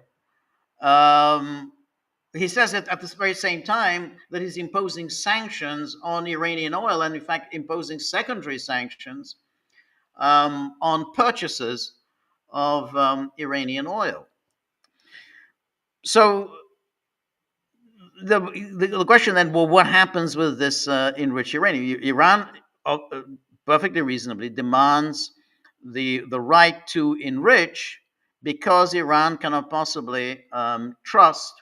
He says it at the very same time that he's imposing sanctions on Iranian oil, and in fact imposing secondary sanctions on purchases of Iranian oil. So the question then, well, what happens with this enriched uranium? Iran perfectly reasonably demands the right to enrich, because Iran cannot possibly trust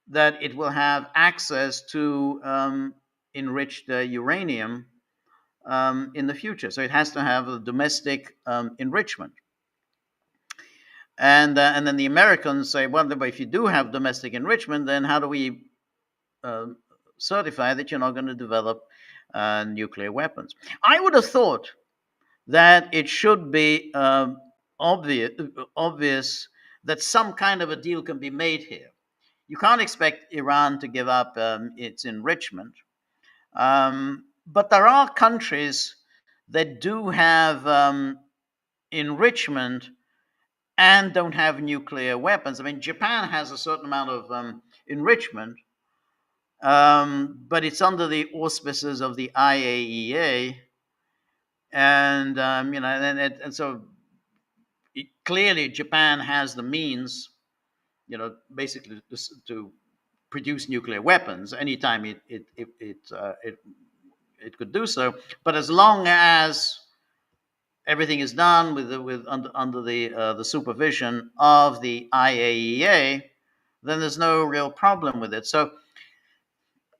that it will have access to enriched uranium in the future. So it has to have a domestic enrichment. And then the Americans say, well, if you do have domestic enrichment, then how do we certify that you're not going to develop nuclear weapons? I would have thought that it should be obvious that some kind of a deal can be made here. You can't expect Iran to give up its enrichment. But there are countries that do have enrichment and don't have nuclear weapons. I mean, Japan has a certain amount of enrichment, but it's under the auspices of the IAEA, and so clearly Japan has the means, basically to produce nuclear weapons anytime it could do so. But as long as everything is done under the supervision of the IAEA, then there's no real problem with it. So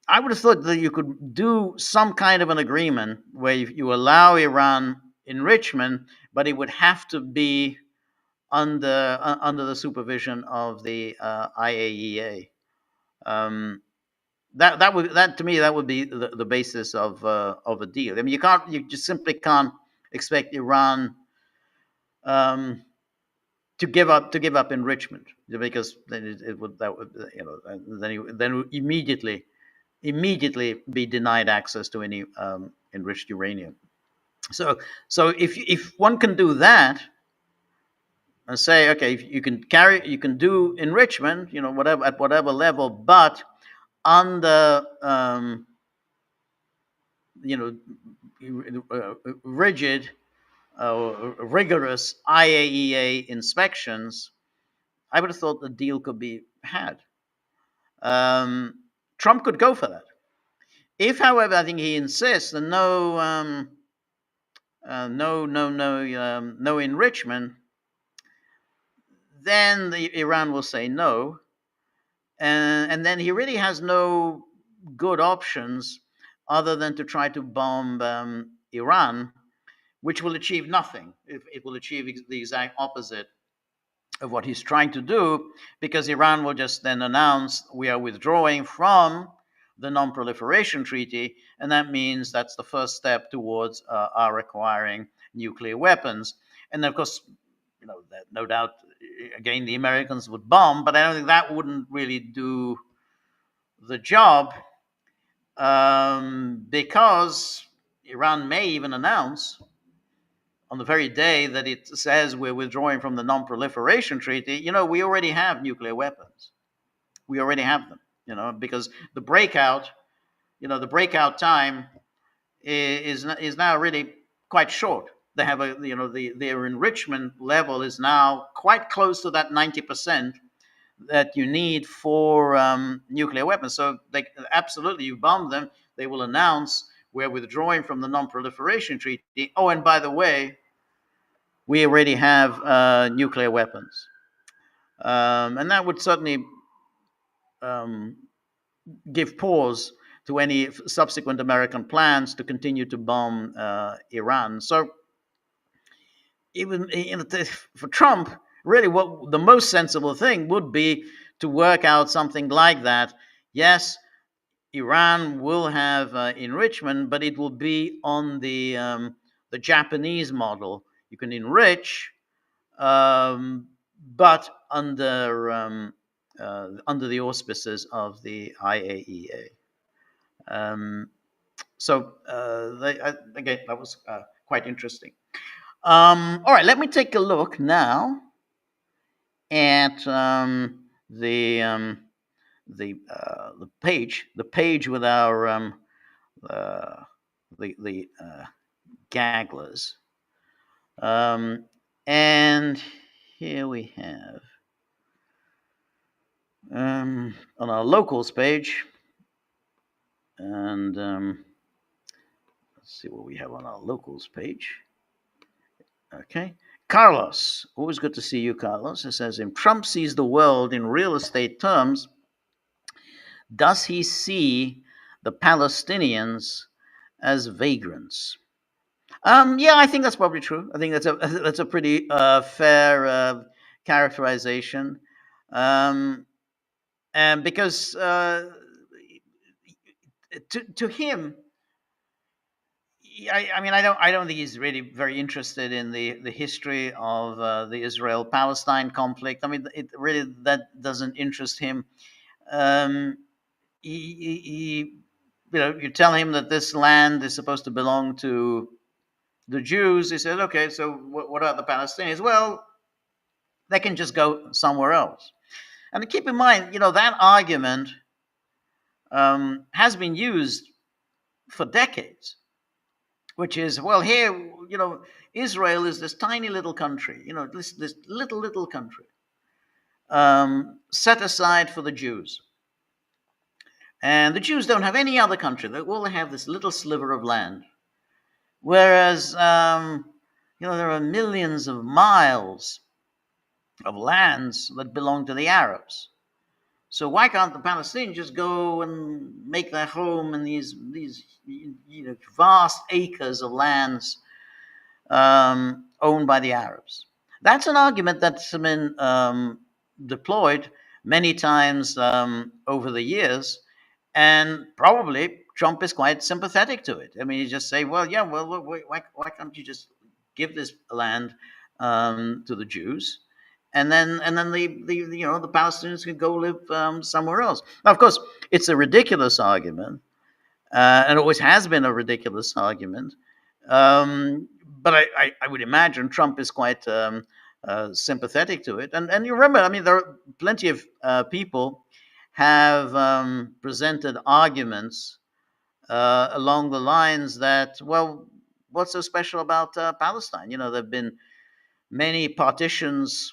I would have thought that you could do some kind of an agreement where you allow Iran enrichment, but it would have to be under the supervision of the IAEA. That to me, that would be the basis of a deal. I mean, you just simply can't expect Iran to give up enrichment, because then then immediately be denied access to any enriched uranium. So if one can do that and say, okay, you can do enrichment, whatever at whatever level, but under rigid, rigorous IAEA inspections, I would have thought the deal could be had. Trump could go for that. If, however, I think he insists that no enrichment, then Iran will say no, and then he really has no good options other than to try to bomb Iran, which will achieve nothing. It will achieve the exact opposite of what he's trying to do, because Iran will just then announce, we are withdrawing from the Non-Proliferation Treaty, and that means that's the first step towards our acquiring nuclear weapons. And of course, no doubt, again, the Americans would bomb, but I don't think that wouldn't really do the job, because Iran may even announce, on the very day that it says we're withdrawing from the Non-Proliferation Treaty, we already have nuclear weapons. We already have them, because the breakout time is now really quite short. They have their enrichment level is now quite close to that 90% that you need for nuclear weapons. So absolutely, you bomb them, they will announce we're withdrawing from the Non-Proliferation Treaty. Oh, and by the way, we already have nuclear weapons. And that would certainly give pause to any subsequent American plans to continue to bomb Iran. So even for Trump, really what the most sensible thing would be to work out something like that. Yes, Iran will have enrichment, but it will be on the Japanese model. You can enrich, but under the auspices of the IAEA. Again, that was quite interesting. All right, let me take a look now at the page with our the Gagglers, and here we have on our locals page, and let's see what we have on our locals page. Okay. Carlos, always good to see you, Carlos. It says, if Trump sees the world in real estate terms, does he see the Palestinians as vagrants? Yeah, I think that's probably true. I think that's a pretty fair characterization, and because to him, I mean, I don't think he's really very interested in the history of the Israel-Palestine conflict. I mean, it really that doesn't interest him. He you tell him that this land is supposed to belong to the Jews. He says, okay, so what are the Palestinians? Well, they can just go somewhere else. And keep in mind, that argument has been used for decades. Which is, well, here, Israel is this tiny little country, this little country set aside for the Jews. And the Jews don't have any other country. They all have this little sliver of land. Whereas, there are millions of miles of lands that belong to the Arabs. So why can't the Palestinians just go and make their home in these vast acres of lands owned by the Arabs? That's an argument that's been deployed many times over the years, and probably Trump is quite sympathetic to it. I mean, you just say, well, yeah, well, why can't you just give this land to the Jews? And then the Palestinians can go live somewhere else. Now, of course, it's a ridiculous argument, and it always has been a ridiculous argument. But I would imagine Trump is quite sympathetic to it. And you remember, I mean, there are plenty of people have presented arguments along the lines that, well, what's so special about Palestine? There have been many partitions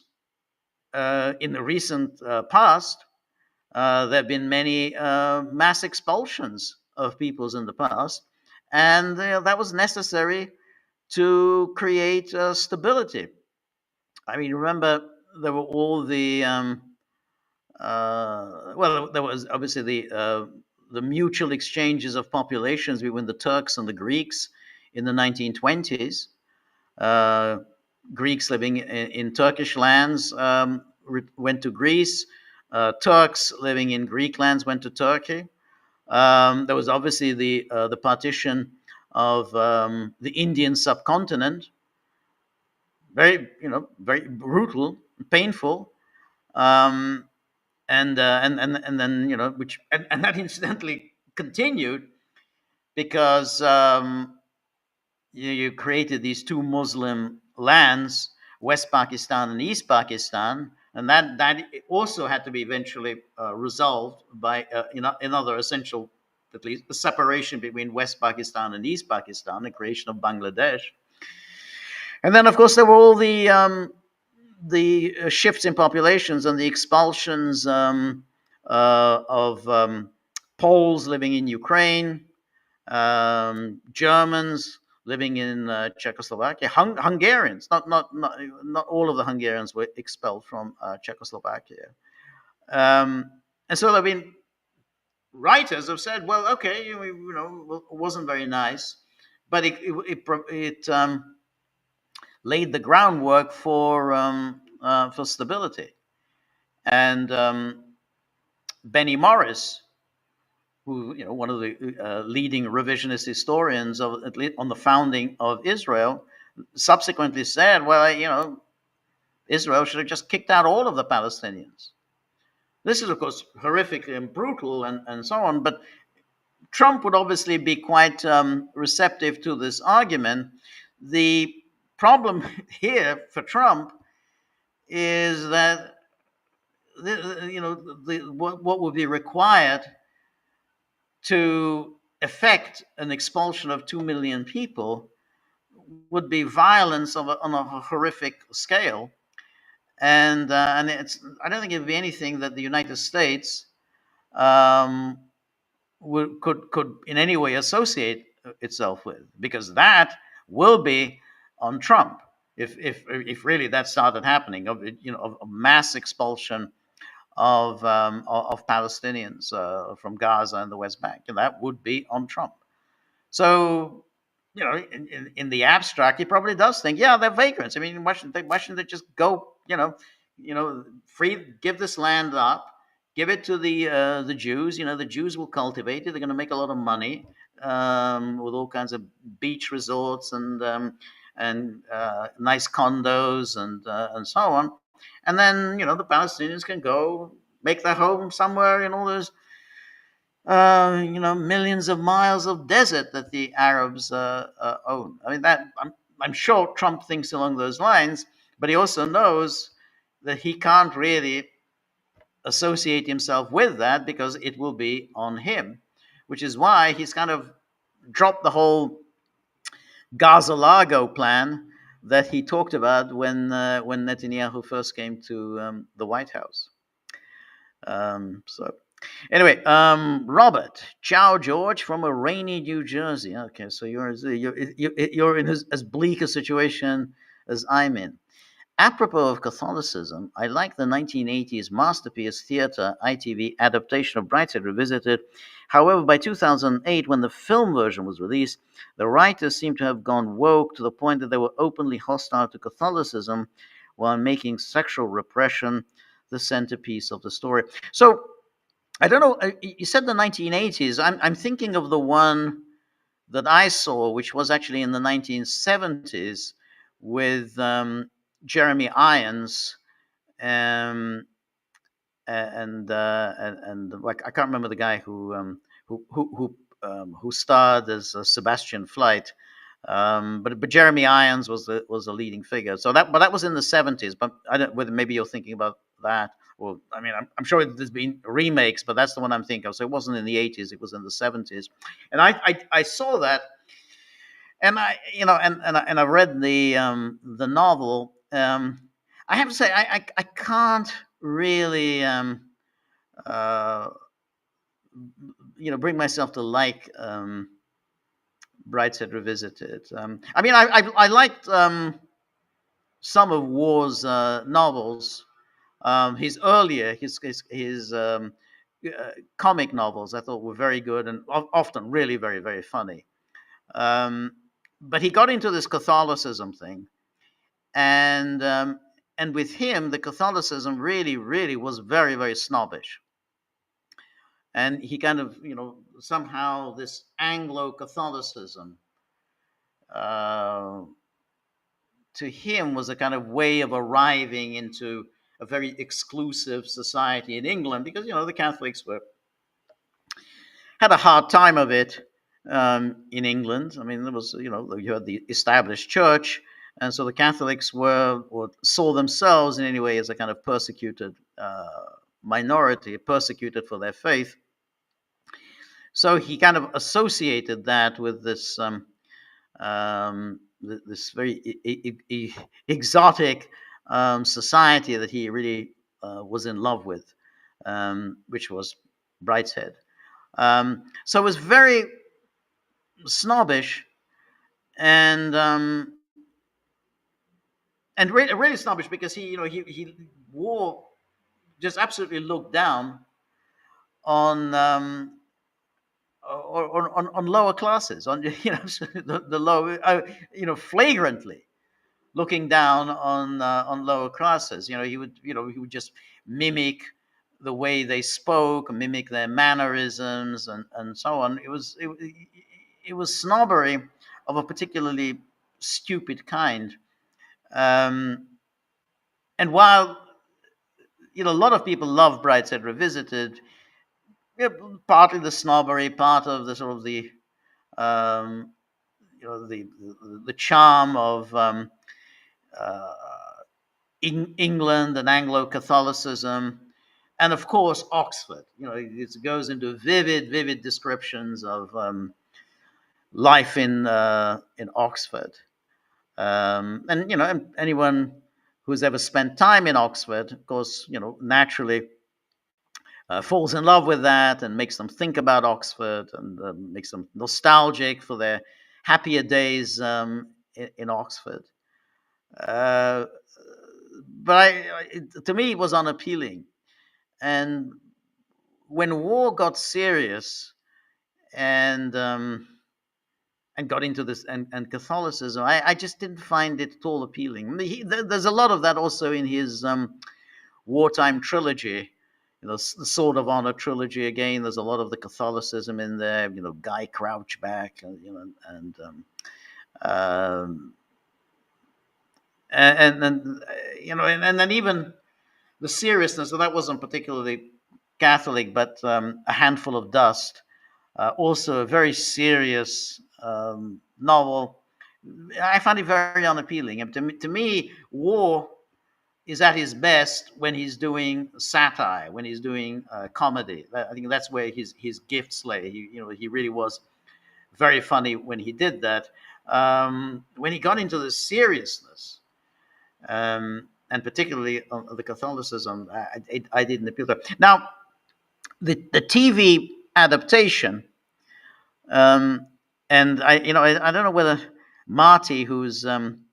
in the recent past. There have been many mass expulsions of peoples in the past, and that was necessary to create stability. I mean, remember, there were all the there was obviously the mutual exchanges of populations between the Turks and the Greeks in the 1920s. Greeks living in Turkish lands went to Greece. Turks living in Greek lands went to Turkey. There was obviously the partition of the Indian subcontinent. Very brutal, painful, and then which and that incidentally continued because you created these two Muslim lands, West Pakistan and East Pakistan, and that also had to be eventually resolved by another essential, at least, the separation between West Pakistan and East Pakistan, the creation of Bangladesh. And then, of course, there were all the shifts in populations and the expulsions of Poles living in Ukraine, Germans living in Czechoslovakia, Hungarians. Not all of the Hungarians were expelled from Czechoslovakia. And so there have been writers have said, well, okay, it wasn't very nice, but it laid the groundwork for stability. And Benny Morris, who one of the leading revisionist historians of at least on the founding of Israel, subsequently said, well, Israel should have just kicked out all of the Palestinians. This is, of course, horrific and brutal and so on, but Trump would obviously be quite receptive to this argument. The problem here for Trump is that what would be required to effect an expulsion of 2 million people would be violence on a horrific scale, and it's, I don't think it would be anything that the United States could in any way associate itself with, because that will be on Trump if really that started happening, of mass expulsion of Palestinians from Gaza and the West Bank, and that would be on Trump. So, in the abstract, he probably does think, yeah, they're vagrants. I mean, why shouldn't they just go, free, give this land up, give it to the Jews. The Jews will cultivate it. They're going to make a lot of money with all kinds of beach resorts and nice condos and so on. And then the Palestinians can go make their home somewhere in all those millions of miles of desert that the Arabs own. I mean, that I'm sure Trump thinks along those lines, but he also knows that he can't really associate himself with that because it will be on him, which is why he's kind of dropped the whole Gaza-Lago plan that he talked about when Netanyahu first came to the White House. So anyway, Robert, ciao George from a rainy New Jersey. Okay, so you're in as bleak a situation as I'm in. Apropos of Catholicism, I like the 1980s masterpiece theater ITV adaptation of Brideshead Revisited. However, by 2008, when the film version was released, the writers seemed to have gone woke to the point that they were openly hostile to Catholicism while making sexual repression the centerpiece of the story. So, I don't know, you said the 1980s. I'm thinking of the one that I saw, which was actually in the 1970s with Jeremy Irons and like I can't remember the guy who starred as Sebastian Flight, but Jeremy Irons was the leading figure. So that was in the 70s. But I don't whether maybe you're thinking about that. Well, I mean, I'm sure there's been remakes, but that's the one I'm thinking of. So it wasn't in the 80s; it was in the 70s, and I saw that. And I read the novel. I have to say I can't really bring myself to like Brideshead Revisited. I mean, I liked some of War's novels. His comic novels I thought were very good and often really very, very funny. But he got into this Catholicism thing, and with him, the Catholicism really, really was very, very snobbish. And he kind of, somehow this Anglo-Catholicism to him was a kind of way of arriving into a very exclusive society in England, because the Catholics had a hard time of it in England. I mean, there was you had the established church, and so the Catholics were or saw themselves in any way as a kind of persecuted minority, persecuted for their faith. So he kind of associated that with this this very exotic society that he really was in love with, which was Brideshead. So it was very snobbish, and really snobbish because he wore just absolutely looked down on on lower classes, on the low, flagrantly looking down on lower classes. He would just mimic the way they spoke, mimic their mannerisms, and so on. It was snobbery of a particularly stupid kind. Um, and while a lot of people love Brideshead Revisited, yeah, partly the snobbery, part of the sort of the um, the charm of uh, England and Anglo-Catholicism, and of course Oxford. It goes into vivid descriptions of life in Oxford, and anyone who's ever spent time in Oxford, of course, naturally falls in love with that and makes them think about Oxford and makes them nostalgic for their happier days in Oxford. Uh, but to me, it was unappealing. And when war got serious and got into this and Catholicism, I just didn't find it at all appealing. I mean, there's a lot of that also in his wartime trilogy. The Sword of Honor trilogy. Again, there's a lot of the Catholicism in there. Guy Crouchback, um, and then even the seriousness. So that wasn't particularly Catholic, but A Handful of Dust, also a very serious novel. I found it very unappealing. And to me, War is at his best when he's doing satire, when he's doing comedy. I think that's where his gifts lay. He really was very funny when he did that. When he got into the seriousness, and particularly the Catholicism, I didn't appeal to it. Now, the TV adaptation, um, and I don't know whether Marty, who's an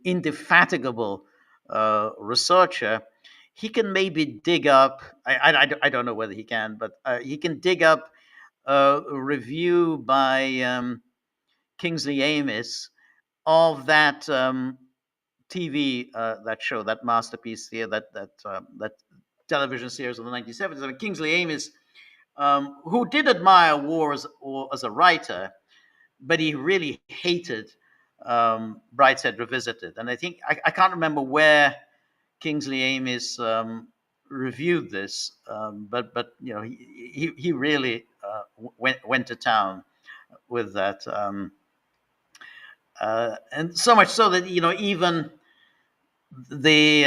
indefatigable researcher, he can maybe dig up. I don't know whether he can, but he can dig up a review by Kingsley Amis of that TV, that show, that masterpiece here, that television series of the 1970s. I mean, Kingsley Amis, who did admire War as a writer, but he really hated Brideshead Revisited. And I think I can't remember where Kingsley Amis reviewed this, but he really went to town with that, and so much so that even the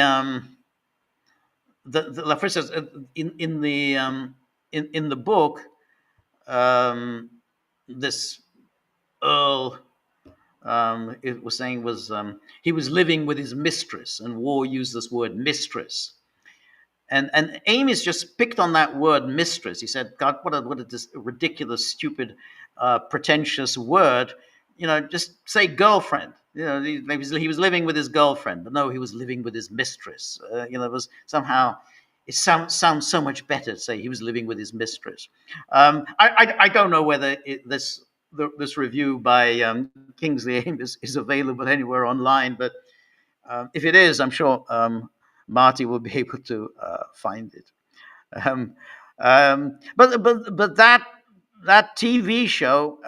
for instance, in the book, this Earl, it was saying he was living with his mistress, and War used this word mistress, and Amis just picked on that word mistress. He said, "God, what a ridiculous, stupid, pretentious word. Just say girlfriend. He was living with his girlfriend, but no, he was living with his mistress. It was somehow." It sounds so much better to say he was living with his mistress. I don't know whether this review by Kingsley Amis is available anywhere online, but if it is, I'm sure Marty will be able to find it. But that TV show,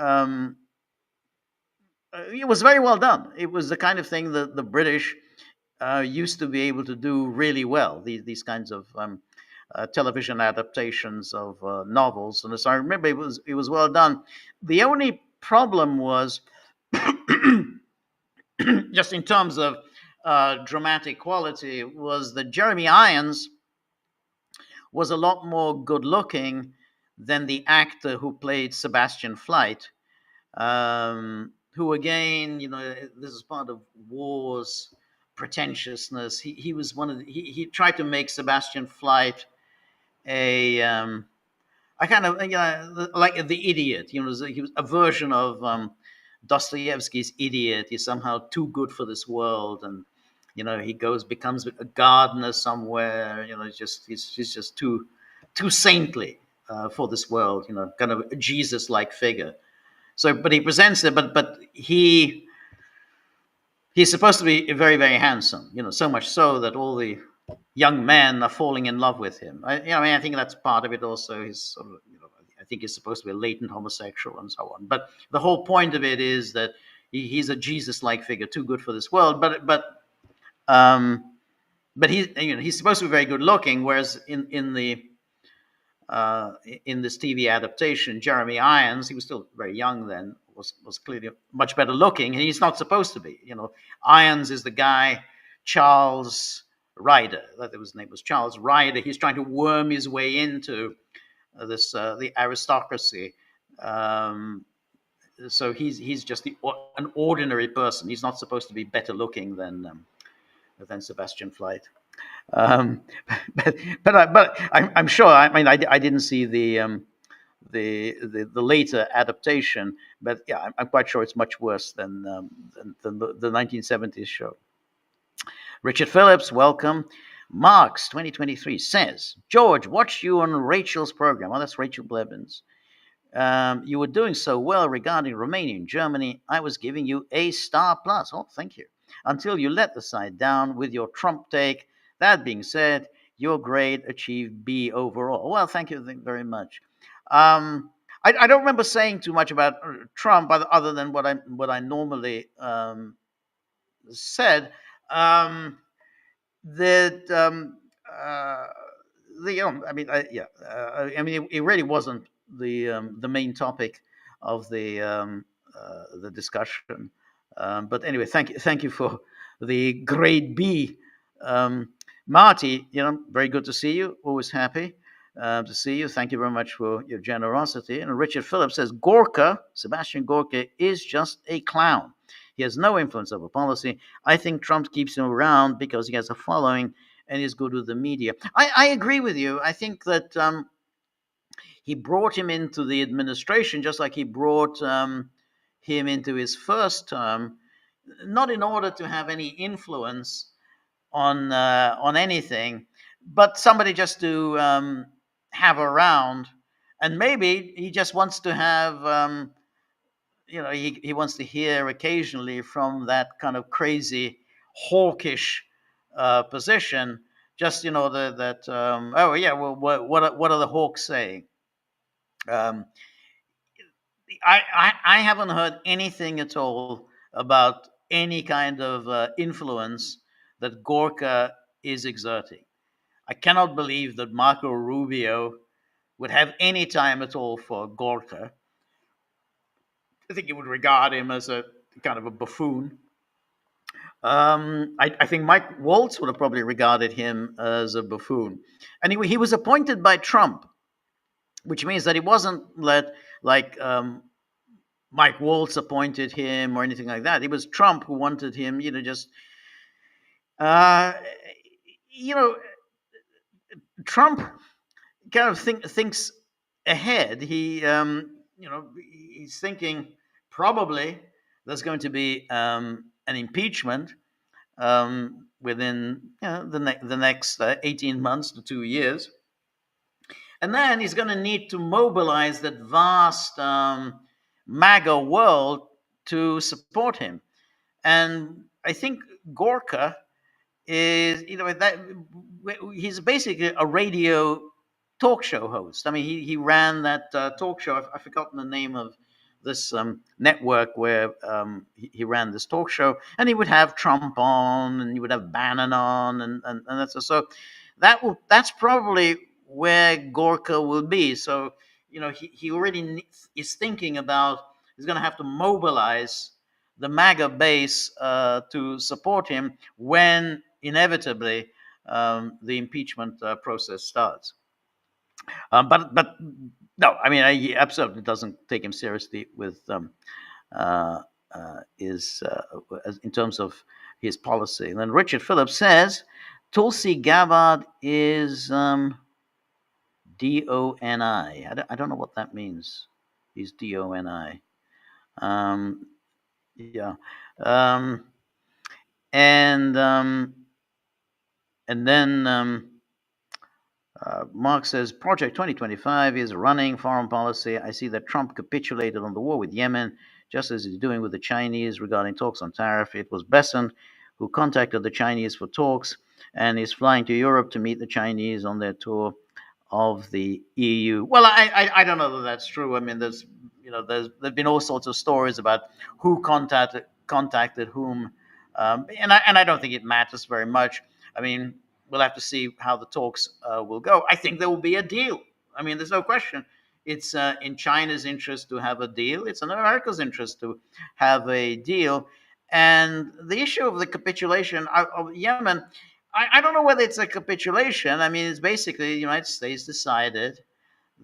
it was very well done. It was the kind of thing that the British used to be able to do really well. These kinds of television adaptations of novels, and as I remember, it was well done. The only problem was just in terms of dramatic quality, was that Jeremy Irons was a lot more good looking than the actor who played Sebastian Flight, who again, this is part of War's pretentiousness. He was one of he tried to make Sebastian Flight a I kind of, like the idiot. He was a version of Dostoevsky's Idiot. He's somehow too good for this world, and he becomes a gardener somewhere. He's just too saintly for this world. Kind of a Jesus-like figure. So, but he presents it, but he's supposed to be very, very handsome. So much so that all the young men are falling in love with him. I think that's part of it. Also, he's sort of, I think he's supposed to be a latent homosexual and so on. But the whole point of it is that he's a Jesus-like figure, too good for this world. But he's supposed to be very good looking, whereas in this TV adaptation, Jeremy Irons, he was still very young then, was clearly much better looking, and he's not supposed to be. Irons is the guy, Charles Ryder, that his name was Charles Ryder. He's trying to worm his way into the aristocracy. So he's just an ordinary person. He's not supposed to be better looking than Sebastian Flight. But I'm sure. I mean, I didn't see the later adaptation, but yeah, I'm quite sure it's much worse than the 1970s show. Richard Phillips, welcome. Marks 2023 says, George, watched you on Rachel's program. Oh, that's Rachel Blevins. You were doing so well regarding Romania and Germany. I was giving you A star plus. Oh, thank you. Until you let the side down with your Trump take. That being said, your grade achieved B overall. Well, thank you very much. I don't remember saying too much about Trump other than what I normally said. I mean, it really wasn't the main topic of the discussion. But anyway, thank you for the grade B. Marty, very good to see you. Always happy to see you. Thank you very much for your generosity. And Richard Phillips says, Sebastian Gorka is just a clown. He has no influence over policy. I think Trump keeps him around because he has a following and is good with the media. I agree with you. I think that he brought him into the administration just like he brought him into his first term, not in order to have any influence on anything, but somebody just to have around, and maybe he just wants to have he wants to hear occasionally from that kind of crazy hawkish position, just oh yeah, well, what are the hawks saying? I haven't heard anything at all about any kind of influence that Gorka is exerting. I cannot believe that Marco Rubio would have any time at all for Gorka. I think he would regard him as a kind of a buffoon. I think Mike Waltz would have probably regarded him as a buffoon. And he was appointed by Trump, which means that it wasn't like Mike Waltz appointed him or anything like that. It was Trump who wanted him, Trump kind of thinks ahead. He's thinking probably there's going to be an impeachment within the next 18 months to 2 years. And then he's going to need to mobilize that vast MAGA world to support him. And I think Gorka is, he's basically a radio talk show host. I mean, he ran that talk show. I've forgotten the name of this network where he ran this talk show, and he would have Trump on, and he would have Bannon on, and that's so. That's probably where Gorka will be. So he already is thinking about he's going to have to mobilize the MAGA base to support him when inevitably the impeachment process starts. But no, I mean, he absolutely doesn't take him seriously with in terms of his policy. And then Richard Phillips says Tulsi Gabbard is D-O-N-I. I don't know what that means. He's D-O-N-I. Yeah. Um, and um, and then Mark says Project 2025 is running foreign policy. I see that Trump capitulated on the war with Yemen, just as he's doing with the Chinese regarding talks on tariff. It was Besant who contacted the Chinese for talks, and is flying to Europe to meet the Chinese on their tour of the EU. Well, I don't know that that's true. I mean, there've been all sorts of stories about who contacted whom, and I don't think it matters very much. I mean, we'll have to see how the talks will go. I think there will be a deal. I mean, there's no question. It's in China's interest to have a deal. It's in America's interest to have a deal. And the issue of the capitulation of Yemen, I don't know whether it's a capitulation. I mean, it's basically the United States decided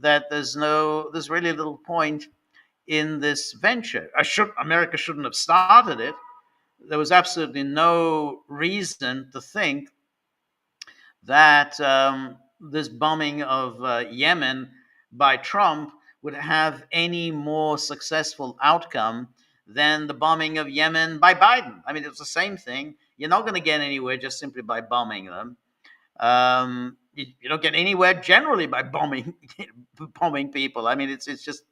that there's really little point in this venture. America shouldn't have started it. There was absolutely no reason to think that this bombing of Yemen by Trump would have any more successful outcome than the bombing of Yemen by Biden. I mean, it's the same thing. You're not going to get anywhere just simply by bombing them. You don't get anywhere generally by bombing people. I mean, it's just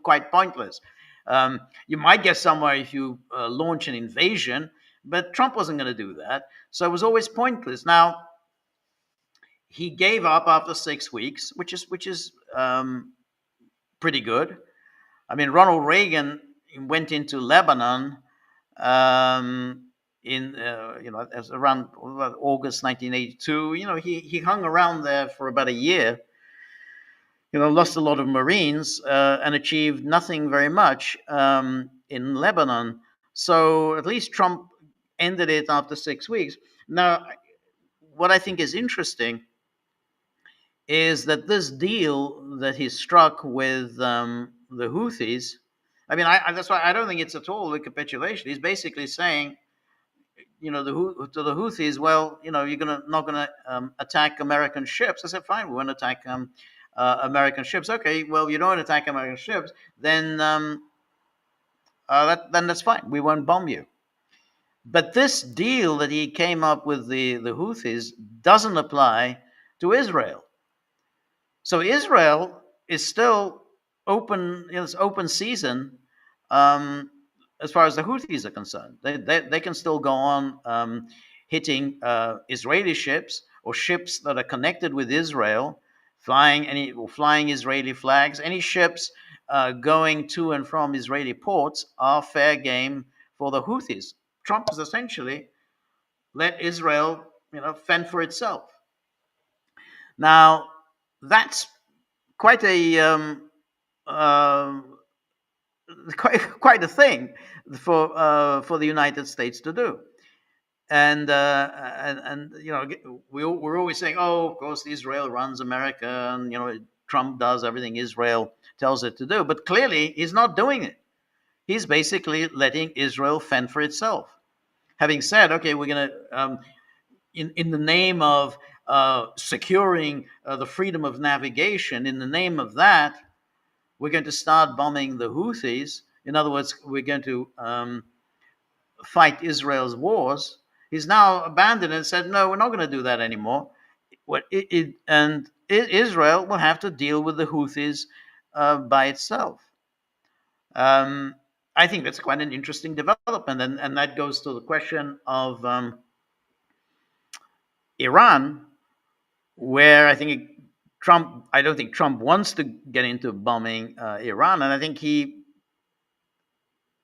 quite pointless. You might get somewhere if you launch an invasion, but Trump wasn't going to do that, so it was always pointless. Now, he gave up after 6 weeks, which is pretty good. I mean, Ronald Reagan went into Lebanon in around August 1982. He hung around there for about a year. Lost a lot of Marines and achieved nothing very much in Lebanon. So at least Trump ended it after 6 weeks. Now, what I think is interesting is that this deal that he struck with the Houthis, I mean, that's why I don't think it's at all a capitulation. He's basically saying, to the Houthis, well, you're not gonna attack American ships. I said, fine, we won't attack American ships. Okay, well, you don't attack American ships, then that's fine. We won't bomb you. But this deal that he came up with the Houthis doesn't apply to Israel. So Israel is still open. It's open season as far as the Houthis are concerned. They can still go on hitting Israeli ships or ships that are connected with Israel, flying Israeli flags. Any ships going to and from Israeli ports are fair game for the Houthis. Trump has essentially let Israel, fend for itself. Now, that's quite a quite a thing for the United States to do. And we're always saying, oh, of course, Israel runs America, and Trump does everything Israel tells it to do. But clearly, he's not doing it. He's basically letting Israel fend for itself. Having said, okay, we're going to, in the name of securing the freedom of navigation, in the name of that, we're going to start bombing the Houthis. In other words, we're going to fight Israel's wars. He's now abandoned and said, no, we're not going to do that anymore. And Israel will have to deal with the Houthis by itself. I think that's quite an interesting development. And that goes to the question of Iran, where I don't think Trump wants to get into bombing Iran. And I think he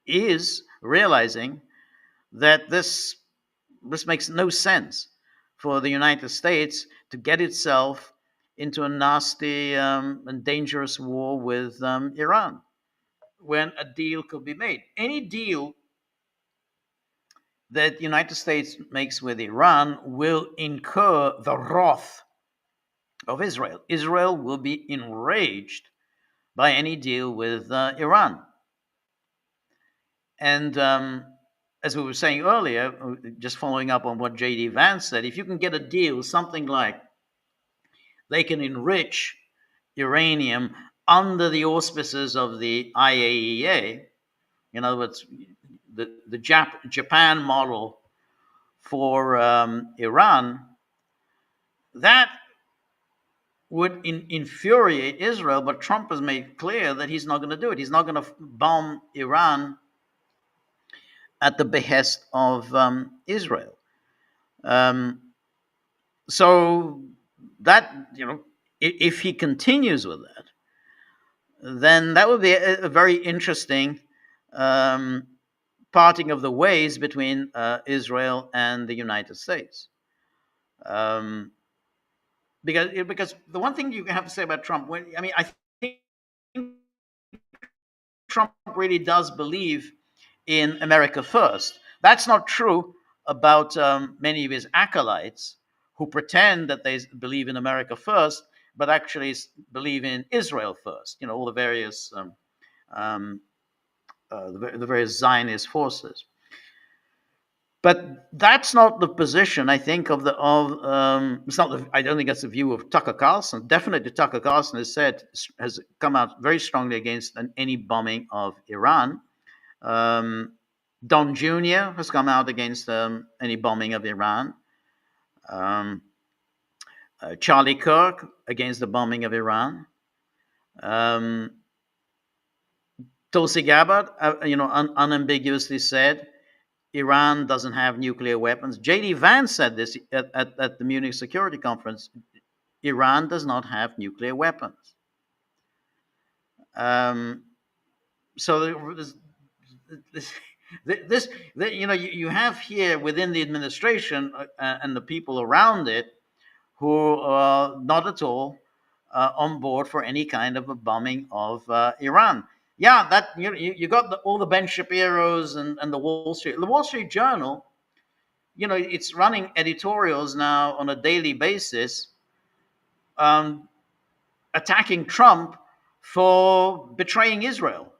is realizing that this makes no sense for the United States to get itself into a nasty and dangerous war with Iran when a deal could be made. Any deal that the United States makes with Iran will incur the wrath of Israel. Israel will be enraged by any deal with Iran. And as we were saying earlier, just following up on what J.D. Vance said, if you can get a deal, something like they can enrich uranium under the auspices of the IAEA. In other words, the Japan model for Iran, that would infuriate Israel, but Trump has made clear that he's not going to do it. He's not going to bomb Iran at the behest of Israel. So that, if he continues with that, then that would be a very interesting parting of the ways between Israel and the United States. Because the one thing you have to say about Trump, I think Trump really does believe in America first. That's not true about many of his acolytes who pretend that they believe in America first, but actually believe in Israel first. All the various the various Zionist forces. But that's not the position, I think, of it's not. I don't think that's the view of Tucker Carlson. Definitely, Tucker Carlson has come out very strongly against any bombing of Iran. Don Jr. has come out against any bombing of Iran. Charlie Kirk against the bombing of Iran. Tulsi Gabbard, unambiguously said Iran doesn't have nuclear weapons. J.D. Vance said this at the Munich Security Conference. Iran does not have nuclear weapons. So you have here within the administration and the people around it who are not at all on board for any kind of a bombing of Iran. Yeah, that you got all the Ben Shapiro's and the Wall Street Journal. It's running editorials now on a daily basis, attacking Trump for betraying Israel.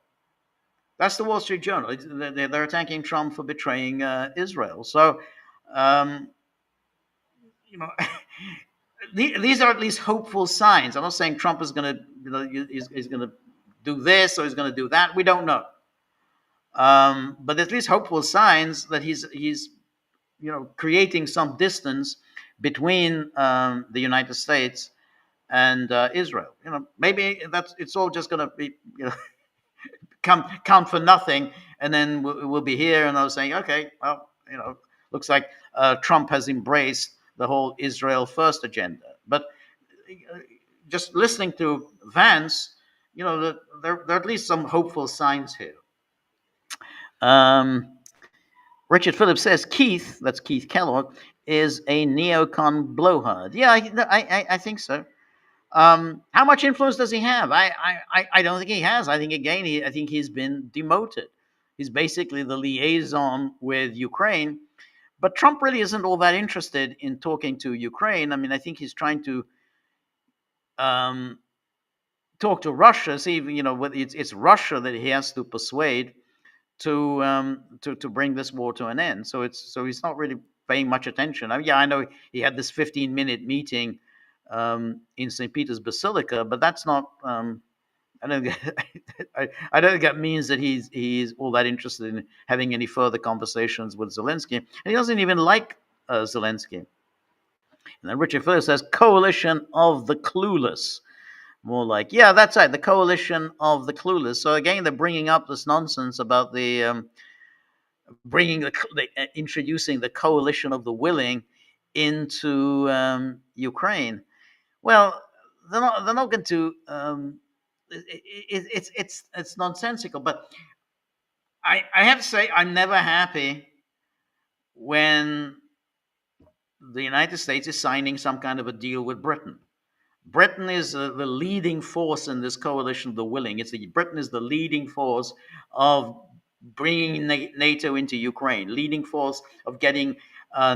That's the Wall Street Journal. They're attacking Trump for betraying Israel. So, these are at least hopeful signs. I'm not saying Trump is going to, he's going to do this or he's going to do that. We don't know. But at least hopeful signs that he's creating some distance between the United States and Israel. Maybe it's all just going to be count for nothing, and then we'll be here and I'll say, okay, well, looks like Trump has embraced the whole Israel first agenda. But just listening to Vance, there are at least some hopeful signs here. Richard Phillips says Keith, that's Keith Kellogg, is a neocon blowhard. Yeah, I think so. How much influence does he have? I don't think he has. I think I think he's been demoted. He's basically the liaison with Ukraine. But Trump really isn't all that interested in talking to Ukraine. I think he's trying to talk to Russia. See, it's Russia that he has to persuade to bring this war to an end. So he's not really paying much attention. I know he had this 15-minute meeting in St. Peter's Basilica, but that's not. I don't think that means that he's all that interested in having any further conversations with Zelensky, and he doesn't even like Zelensky. And then Richard Phillips says coalition of the clueless. More like, yeah, that's right, the coalition of the clueless. So again, they're bringing up this nonsense about the introducing the coalition of the willing into Ukraine. Well, they're not going to. It's nonsensical. But I have to say, I'm never happy when the United States is signing some kind of a deal with Britain. Britain is the leading force in this coalition of the willing. Britain is the leading force of bringing NATO into Ukraine, leading force of getting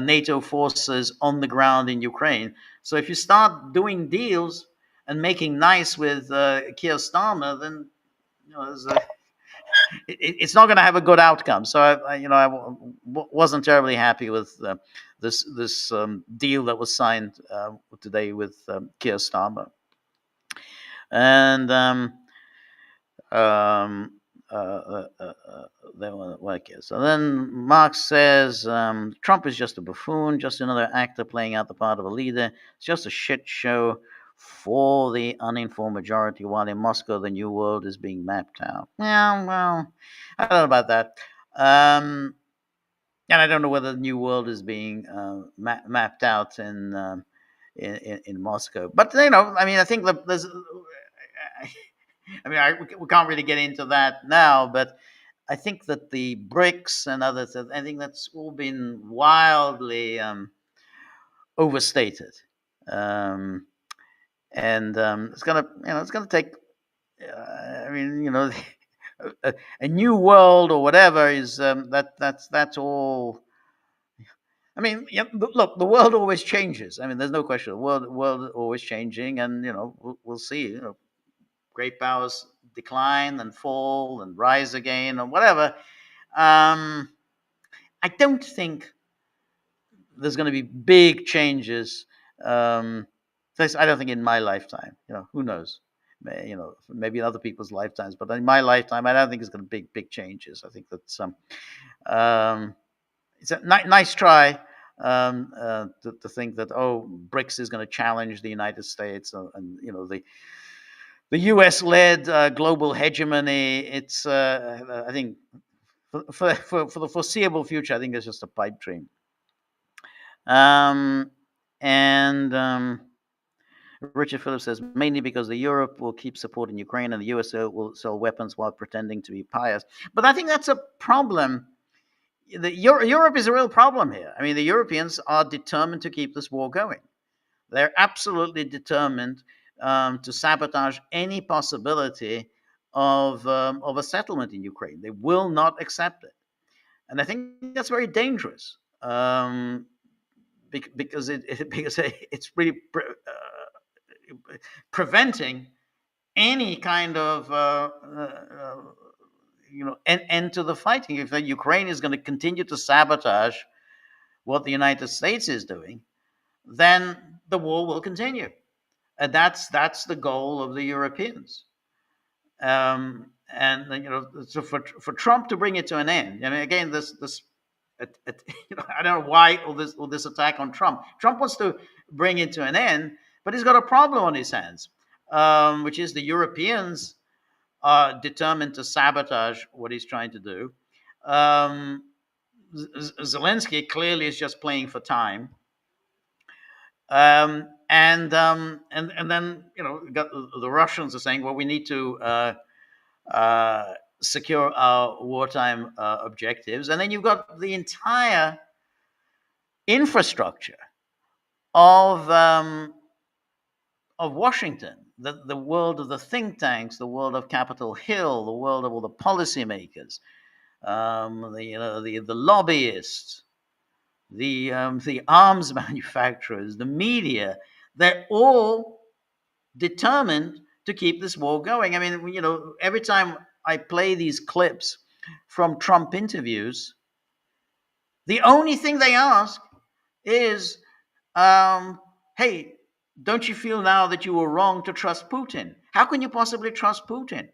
NATO forces on the ground in Ukraine. So if you start doing deals and making nice with Keir Starmer, then it's not going to have a good outcome. So I wasn't terribly happy with this deal that was signed today with Keir Starmer. And um, okay. So then Marx says Trump is just a buffoon, just another actor playing out the part of a leader. It's just a shit show for the uninformed majority, while in Moscow the new world is being mapped out. Yeah, well, I don't know about that. And I don't know whether the new world is being mapped out in Moscow. But I mean, I think that there's. I mean, we can't really get into that now, but I think that the BRICS and others, I think that's all been wildly overstated, um, and it's gonna take. I mean, a new world or whatever is that's all. I mean, yeah, look, the world always changes. I mean, there's no question. The world always changing, and we'll see. Great powers decline and fall and rise again or whatever. I don't think there's going to be big changes. I don't think in my lifetime. Who knows? Maybe in other people's lifetimes, but in my lifetime, I don't think it's going to be big changes. I think that's um, it's a nice try to think that BRICS is going to challenge the United States and the U.S.-led global hegemony. It's I think for the foreseeable future, I think it's just a pipe dream. And Richard Phillips says mainly because the Europe will keep supporting Ukraine and the US will sell weapons while pretending to be pious. But I think that's a problem. Europe is a real problem here. I mean, the Europeans are determined to keep this war going. They're absolutely determined to sabotage any possibility of a settlement in Ukraine. They will not accept it, and I think that's very dangerous because it's really preventing any kind of end to the fighting. If Ukraine is going to continue to sabotage what the United States is doing, then the war will continue. And that's the goal of the Europeans. And so for Trump to bring it to an end, I mean, again, this I don't know why all this attack on Trump. Trump wants to bring it to an end, but he's got a problem on his hands, which is the Europeans are determined to sabotage what he's trying to do. Zelensky clearly is just playing for time. And then the Russians are saying, well, we need to secure our wartime objectives, and then you've got the entire infrastructure of Washington, the world of the think tanks, the world of Capitol Hill, the world of all the policymakers, the lobbyists, the arms manufacturers, the media. They're all determined to keep this war going. I mean, every time I play these clips from Trump interviews, the only thing they ask is, hey, don't you feel now that you were wrong to trust Putin? How can you possibly trust Putin?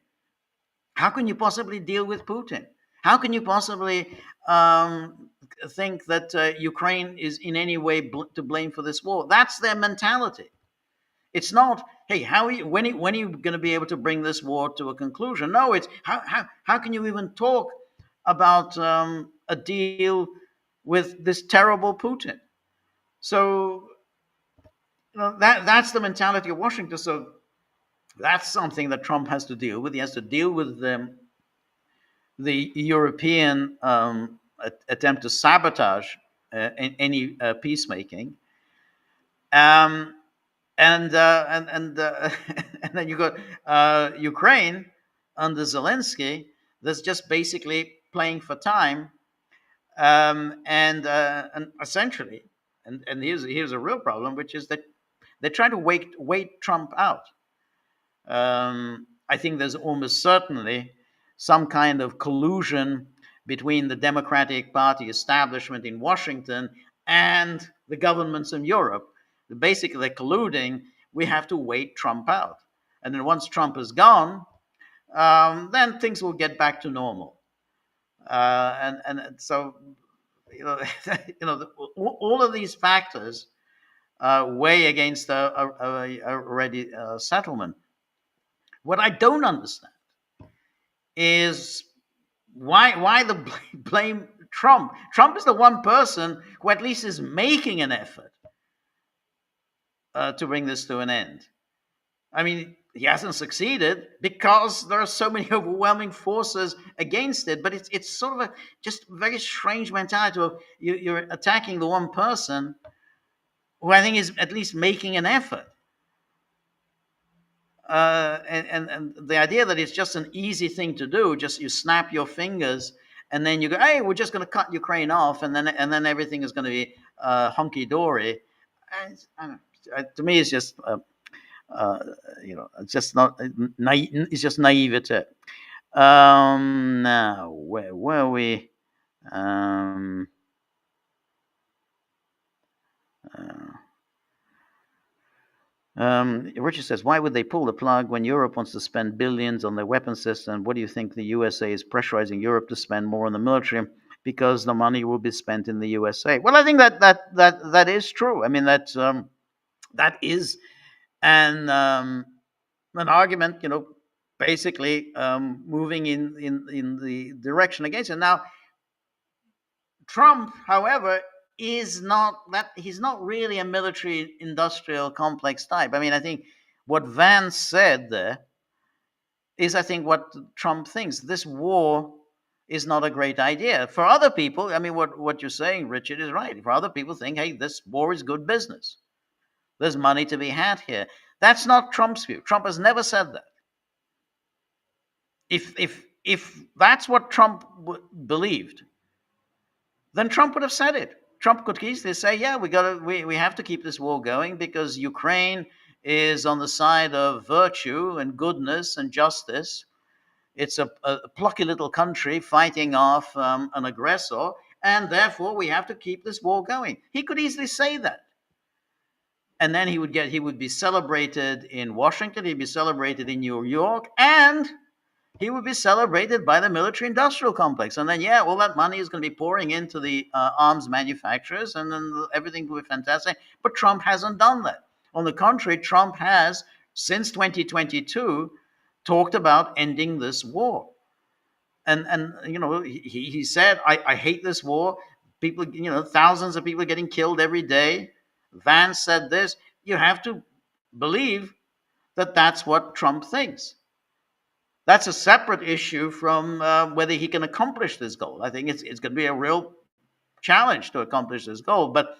How can you possibly deal with Putin? How can you possibly think that Ukraine is in any way to blame for this war? That's their mentality. It's not, hey, when are you going to be able to bring this war to a conclusion? No, it's how can you even talk about a deal with this terrible Putin? So that's the mentality of Washington. So that's something that Trump has to deal with. He has to deal with the European attempt to sabotage any peacemaking. And then you got Ukraine under Zelensky that's just basically playing for time, and essentially, and here's a real problem, which is that they're trying to wait Trump out. I think there's almost certainly some kind of collusion between the Democratic Party establishment in Washington and the governments in Europe. Basically, they're colluding. We have to wait Trump out. And then once Trump is gone, then things will get back to normal. And so, you know, all of these factors weigh against a ready settlement. What I don't understand is why the blame Trump. Trump is the one person who at least is making an effort to bring this to an end. I mean, he hasn't succeeded because there are so many overwhelming forces against it. But it's sort of a just very strange mentality of you're attacking the one person who I think is at least making an effort. And the idea that it's just an easy thing to do, just you snap your fingers and then you go, hey, we're just going to cut Ukraine off, and then everything is going to be hunky dory. To me, it's just it's just not it's just naivete. Now, where were we? Richard says, why would they pull the plug when Europe wants to spend billions on their weapon system? What do you think the USA is pressurizing Europe to spend more on the military because the money will be spent in the USA? Well, I think that is true. I mean, that is an argument, basically moving in the direction against it. Now, Trump, however, is not that he's not really a military industrial complex type. I mean, I think what Vance said there is, I think, what Trump thinks. This war is not a great idea. For other people, I mean, what you're saying, Richard, is right. For other people think, hey, this war is good business. There's money to be had here. That's not Trump's view. Trump has never said that. If that's what Trump believed, then Trump would have said it. Trump could easily say, yeah, we have to keep this war going because Ukraine is on the side of virtue and goodness and justice. It's a plucky little country fighting off an aggressor, and therefore we have to keep this war going. He could easily say that. And then he would be celebrated in Washington, he'd be celebrated in New York, and he would be celebrated by the military-industrial complex. And then, all that money is going to be pouring into the arms manufacturers, and then everything will be fantastic. But Trump hasn't done that. On the contrary, Trump has, since 2022, talked about ending this war. And he said, I hate this war. People, thousands of people are getting killed every day. Vance said this. You have to believe that that's what Trump thinks. That's a separate issue from whether he can accomplish this goal. I think it's going to be a real challenge to accomplish this goal. But,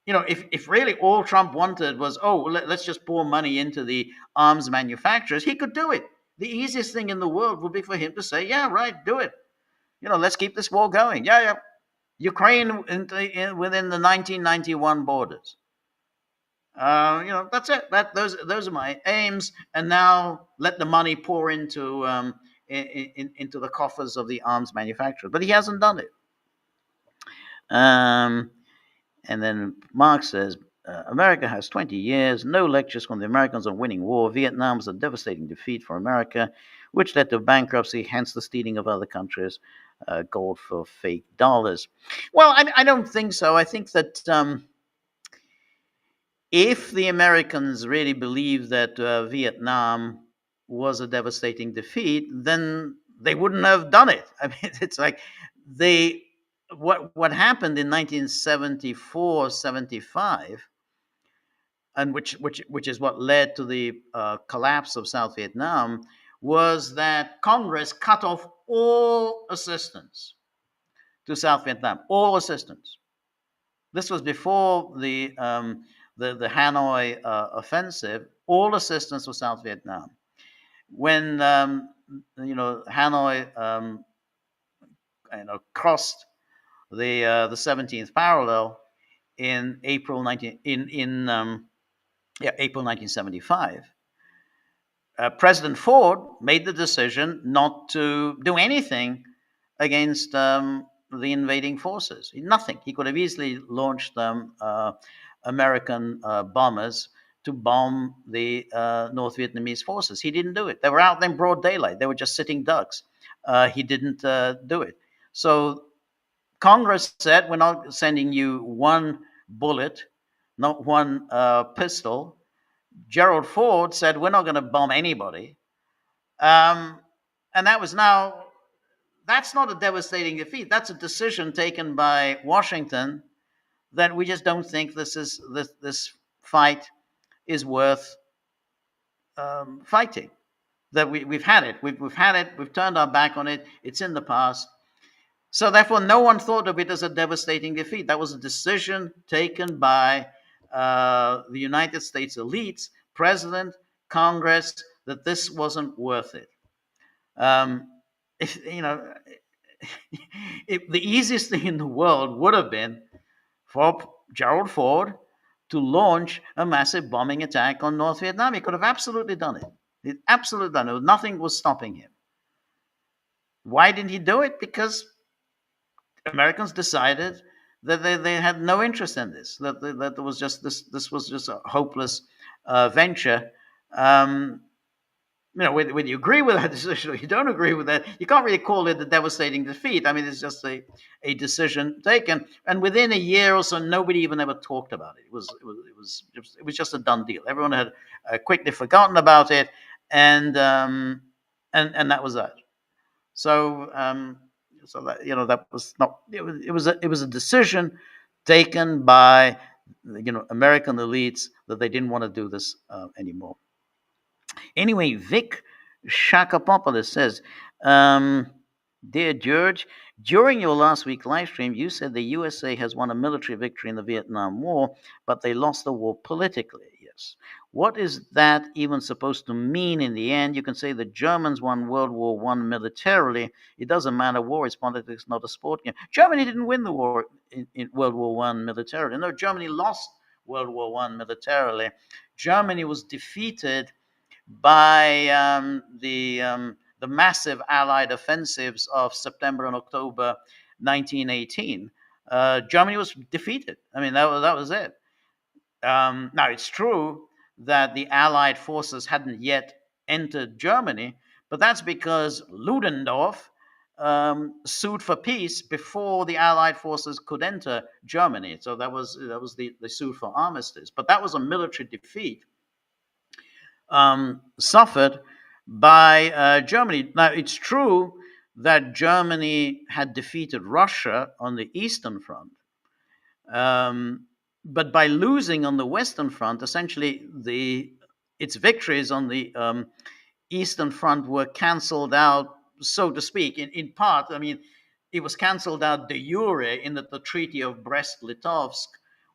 if really all Trump wanted was, let's just pour money into the arms manufacturers, he could do it. The easiest thing in the world would be for him to say, yeah, right, do it. Let's keep this war going. Yeah. Ukraine within the 1991 borders. That's it. Those are my aims. And now let the money pour into the coffers of the arms manufacturers. But he hasn't done it. And then Mark says, America has 20 years, no lectures from the Americans on winning war. Vietnam was a devastating defeat for America, which led to bankruptcy, hence the stealing of other countries' gold for fake dollars. Well, I don't think so. I think that if the Americans really believed that Vietnam was a devastating defeat, then they wouldn't have done it. I mean, it's like what happened in 1974-75, and which is what led to the collapse of South Vietnam, was that Congress cut off all assistance to South Vietnam, all assistance. This was before the Hanoi offensive. All assistance for South Vietnam. When Hanoi crossed the 17th parallel in April 1975, President Ford made the decision not to do anything against the invading forces. Nothing. He could have easily launched American bombers to bomb the North Vietnamese forces. He didn't do it. They were out in broad daylight. They were just sitting ducks. He didn't do it. So Congress said, we're not sending you one bullet, not one pistol. Gerald Ford said, we're not going to bomb anybody. And that's not a devastating defeat. That's a decision taken by Washington that we just don't think this fight is worth fighting. That we've had it. We've had it. We've turned our back on it. It's in the past. So therefore, no one thought of it as a devastating defeat. That was a decision taken by the United States elites, President, Congress, that this wasn't worth it. If you know, the easiest thing in the world would have been for Gerald Ford to launch a massive bombing attack on North Vietnam. He could have absolutely done it. He absolutely done it. Nothing was stopping him. Why didn't he do it? Because Americans decided that they had no interest in this. That there was just this was just a hopeless venture. Whether you agree with that decision or you don't agree with that, you can't really call it a devastating defeat. I mean, it's just a decision taken, and within a year or so, nobody even ever talked about it. It was just a done deal. Everyone had quickly forgotten about it, and that was that. So that that was not. It was a decision taken by American elites that they didn't want to do this anymore. Anyway, Vic Shakapopoulos says, Dear George, during your last week live stream, you said the USA has won a military victory in the Vietnam War, but they lost the war politically. Yes. What is that even supposed to mean in the end? You can say the Germans won World War I militarily. It doesn't matter. War is politics, not a sport game. Germany didn't win the war in World War I militarily. No, Germany lost World War I militarily. Germany was defeated by the massive Allied offensives of September and October 1918. Germany was defeated. I mean, that was it. Now, it's true that the Allied forces hadn't yet entered Germany, but that's because Ludendorff sued for peace before the Allied forces could enter Germany. So that was the suit for armistice. But that was a military defeat suffered by Germany. Now, it's true that Germany had defeated Russia on the Eastern Front, but by losing on the Western Front, essentially its victories on the Eastern Front were canceled out, so to speak, in part. I mean, it was canceled out de jure in that the Treaty of Brest-Litovsk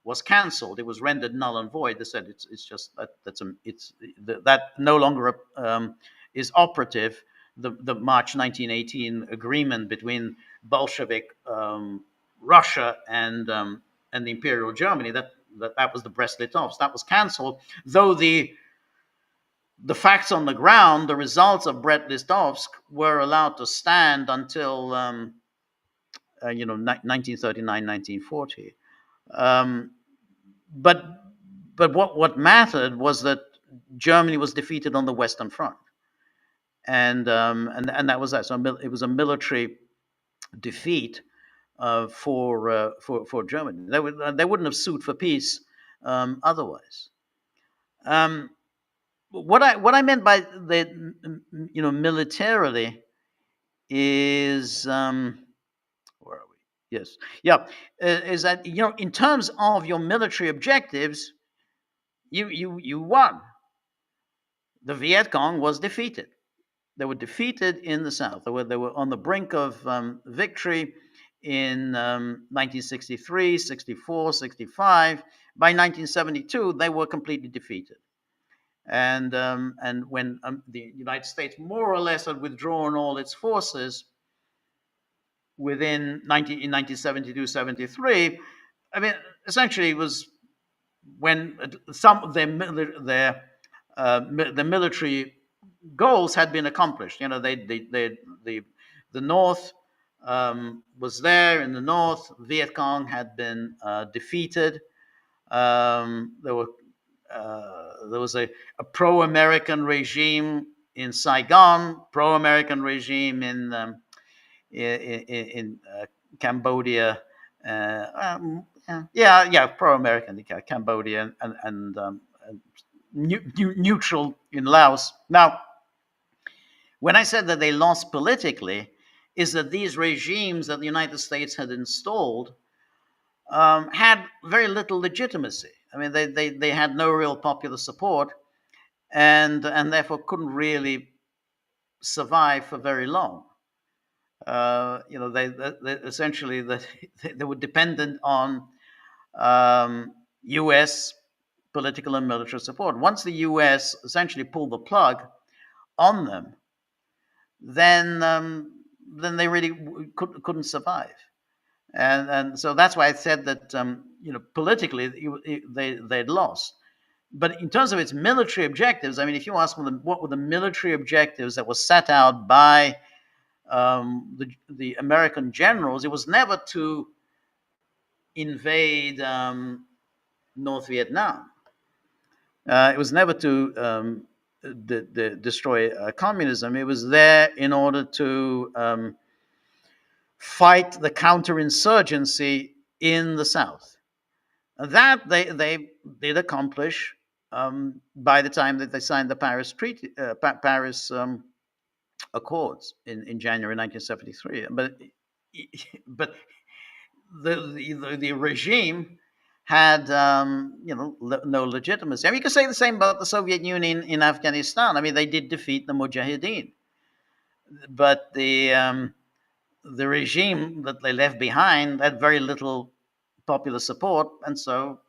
was cancelled. It was rendered null and void. They said it's just that no longer is operative. The March 1918 agreement between Bolshevik Russia and the Imperial Germany, that was the Brest-Litovsk, that was cancelled. Though the facts on the ground, the results of Brest-Litovsk, were allowed to stand until 1939, 1940. But what mattered was that Germany was defeated on the Western Front, and that was that. So it was a military defeat for Germany. They wouldn't have sued for peace otherwise. What I meant by the militarily is where are we? Yes, yeah, is that in terms of your military objectives, you won. The Viet Cong was defeated. They were defeated in the South. They were on the brink of victory in 1963, 64, 65. By 1972, they were completely defeated. And when the United States more or less had withdrawn all its forces in 1972, 73, I mean, essentially it was when some of their military goals had been accomplished. The North was there. In the North, Viet Cong had been defeated. There were there was a pro-American regime in Saigon, pro-American regime in Cambodia. Yeah, pro-American Cambodia and neutral in Laos. Now, when I said that they lost politically, is that these regimes that the United States had installed had very little legitimacy. I mean, they had no real popular support, and therefore couldn't really survive for very long. They essentially they were dependent on U.S. political and military support. Once the U.S. essentially pulled the plug on them, then they really couldn't survive. And so that's why I said that politically they'd lost. But in terms of its military objectives, I mean, if you ask me what were the military objectives that were set out by the American generals, it was never to invade North Vietnam. It was never to destroy communism. It was there in order to fight the counterinsurgency in the South. That they did accomplish by the time that they signed the Paris Treaty, Paris Accords in January 1973. But the regime had no legitimacy. I mean, you could say the same about the Soviet Union in Afghanistan. I mean, they did defeat the Mujahideen, but the regime that they left behind had very little popular support, and so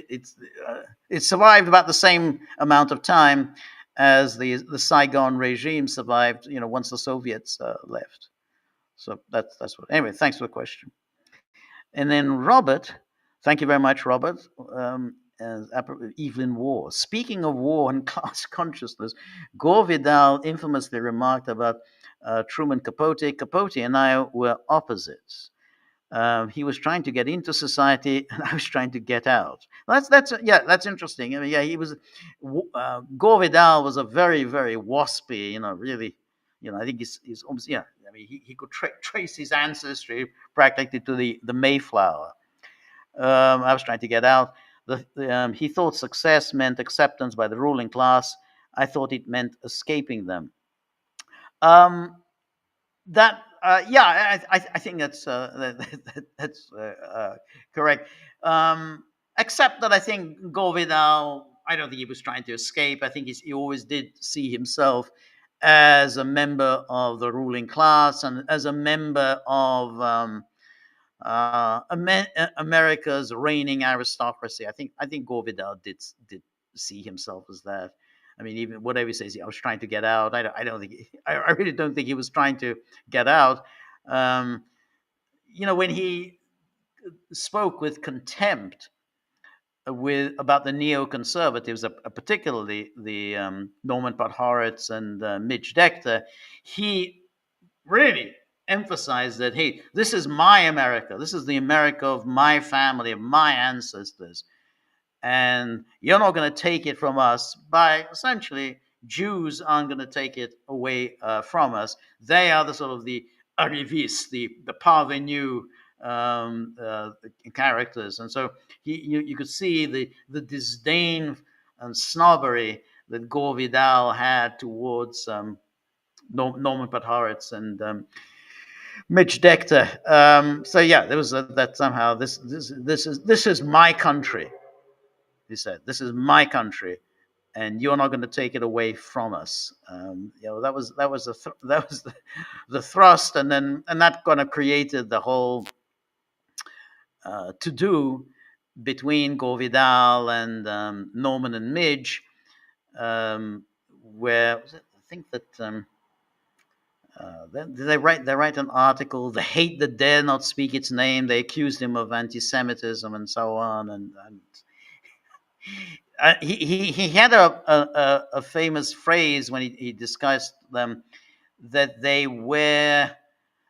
it survived about the same amount of time as the Saigon regime survived. Once the Soviets left. So that's what. Anyway, thanks for the question. And then Robert, thank you very much, Robert. Evelyn Waugh. Speaking of war and class consciousness, Gore Vidal infamously remarked about Truman Capote. Capote and I were opposites. He was trying to get into society, and I was trying to get out. That's interesting. I mean, he was. Gore Vidal was a very, very waspy. Really. I think he's almost. I mean, he could trace his ancestry practically to the Mayflower. I was trying to get out. He thought success meant acceptance by the ruling class. I thought it meant escaping them. I think that's correct. Except that I think Gore Vidal, I don't think he was trying to escape. I think he always did see himself as a member of the ruling class and as a member of America's reigning aristocracy. I think Gore Vidal did see himself as that. I mean, even whatever he says, I was trying to get out. I don't think. I really don't think he was trying to get out. When he spoke with contempt about the neoconservatives, particularly the Norman Podhoretz and Mitch Decter, he really emphasized that, hey, this is my America. This is the America of my family, of my ancestors. And you're not going to take it from us by essentially Jews aren't going to take it away from us. They are the sort of the arrivistes, the parvenu characters. And so you could see the disdain and snobbery that Gore Vidal had towards Norman Podhoretz and Mitch Decter. There was that somehow this is my country. He said, "This is my country, and you're not going to take it away from us." That was the thrust, and that kind of created the whole to do between Gore Vidal and Norman and Midge, where I think that. They write an article. The hate that dare not speak its name. They accused him of anti-Semitism and so on. And he had a famous phrase when he discussed them, that they wear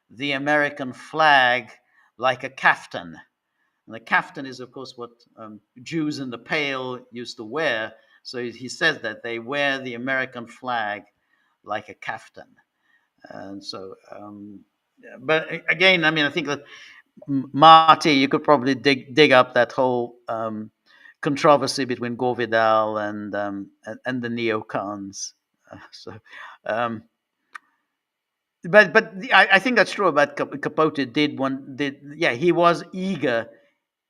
the American flag like a kaftan. And the kaftan is, of course, what Jews in the Pale used to wear. So he says that they wear the American flag like a kaftan. And so, but again, I mean, I think that Marty, you could probably dig up that whole controversy between Gore Vidal and the neocons. So, um, but I think that's true about Capote. Yeah, he was eager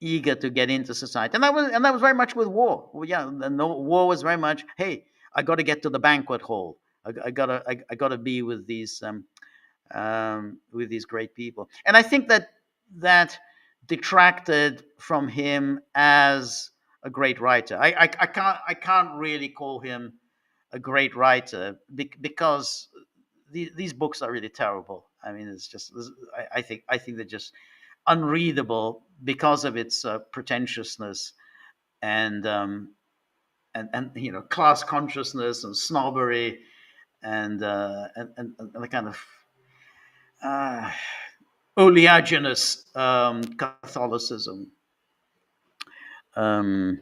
to get into society, and that was very much with war. Well, yeah, war was very much, hey, I got to get to the banquet hall. I gotta be with these great people, and I think that detracted from him as a great writer. I can't really call him a great writer because these books are really terrible. I mean, it's just I think they're just unreadable because of its pretentiousness and class consciousness and snobbery and the kind of uh, oleaginous Catholicism. Um,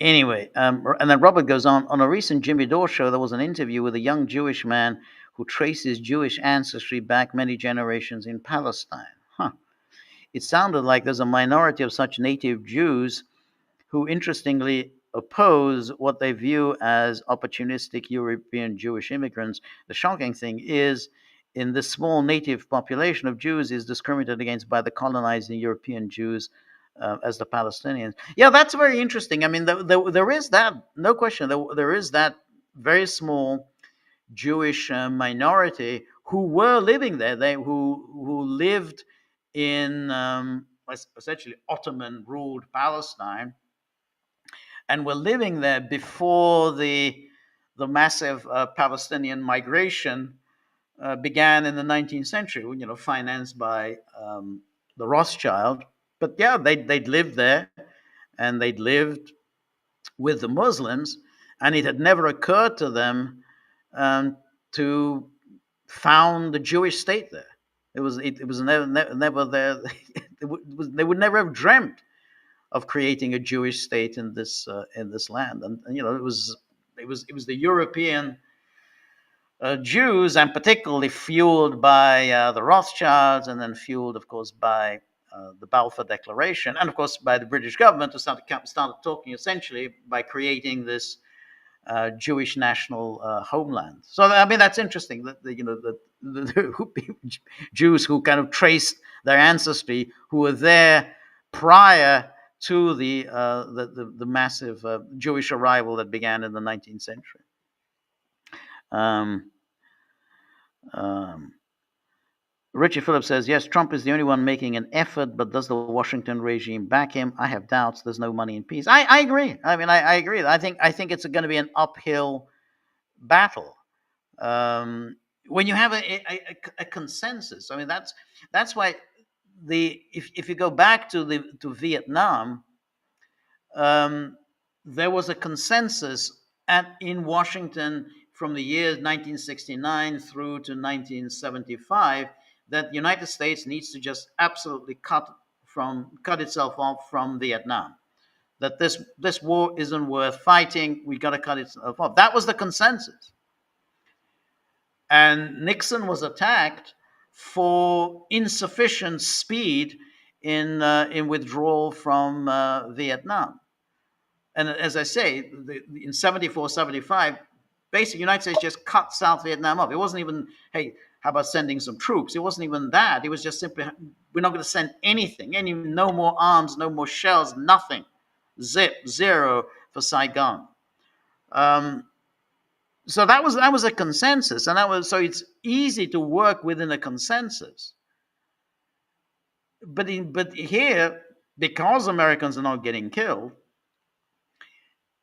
Anyway, and then Robert goes on a recent Jimmy Dore show, there was an interview with a young Jewish man who traces Jewish ancestry back many generations in Palestine. Huh. It sounded like there's a minority of such native Jews who interestingly oppose what they view as opportunistic European Jewish immigrants. The shocking thing is, in this small native population of Jews is discriminated against by the colonizing European Jews as the Palestinians. Yeah, that's very interesting. I mean, there is that, no question, there is that very small Jewish minority who were living there, who lived in essentially Ottoman ruled Palestine and were living there before the massive Palestinian migration began in the 19th century, financed by the Rothschild. But yeah, they'd lived there and they'd lived with the Muslims, and it had never occurred to them to found the Jewish state there. It was never there. They would never have dreamt of creating a Jewish state in this land, and it was the European Jews, and particularly fueled by the Rothschilds, and then fueled, of course, by the Balfour Declaration, and of course by the British government, who started talking essentially by creating this Jewish national homeland. So I mean, that's interesting that the Jews who kind of traced their ancestry, who were there prior to the massive Jewish arrival that began in the 19th century. Richie Phillips says, yes, Trump is the only one making an effort, but does the Washington regime back him? I have doubts. There's no money in peace. I agree. I mean, I agree. I think it's going to be an uphill battle. When you have a consensus, I mean, that's why if you go back to Vietnam, there was a consensus in Washington from the years 1969 through to 1975 that the United States needs to just absolutely cut itself off from Vietnam. That this war isn't worth fighting. We got to cut itself off. That was the consensus. And Nixon was attacked for insufficient speed in withdrawal from Vietnam. And as I say, in 74, 75, basically the United States just cut South Vietnam off. It wasn't even, hey, how about sending some troops? It wasn't even that. It was just simply, we're not going to send anything, no more arms, no more shells, nothing. Zero for Saigon. So that was a consensus, and so it's easy to work within a consensus. But here, because Americans are not getting killed,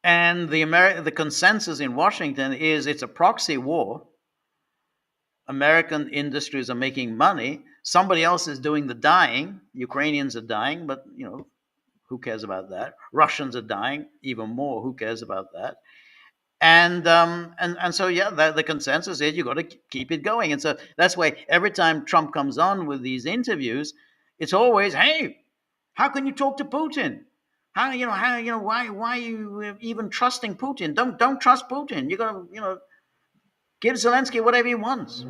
and the consensus in Washington is it's a proxy war. American industries are making money. Somebody else is doing the dying. Ukrainians are dying, but who cares about that? Russians are dying, even more. Who cares about that? And so yeah, the consensus is you got to keep it going. And so that's why every time Trump comes on with these interviews, it's always, hey, How can you talk to Putin? Why are you even trusting Putin? Don't trust Putin. You're gonna give Zelensky whatever he wants.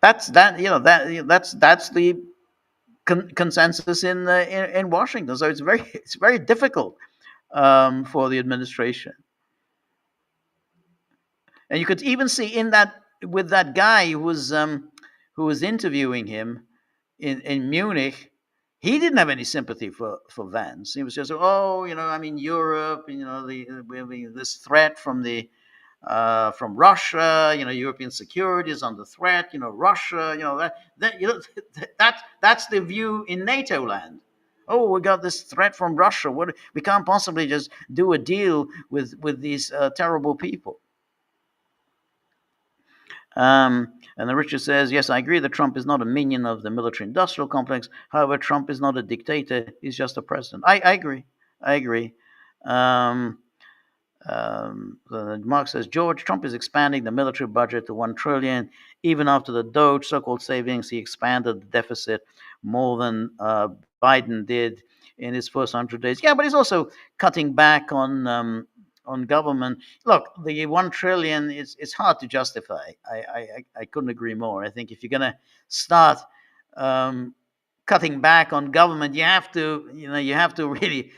That's the consensus in Washington. So it's very difficult for the administration. And you could even see in that with that guy who was interviewing him in Munich, he didn't have any sympathy for Vance. He was just, oh, I mean, Europe, this threat from Russia, European security is under threat. Russia, that's the view in NATO land. Oh, we got this threat from Russia. What we can't possibly just do a deal with these terrible people. And then Richard says, yes, I agree that Trump is not a minion of the military-industrial complex. However, Trump is not a dictator. He's just a president. I agree. I agree. Mark says, George, Trump is expanding the military budget to $1 trillion. Even after the Doge so-called savings, he expanded the deficit more than Biden did in his first 100 days. Yeah, but he's also cutting back on government. Look, the $1 trillion it's hard to justify. I couldn't agree more. I think if you're going to start cutting back on government, you have to really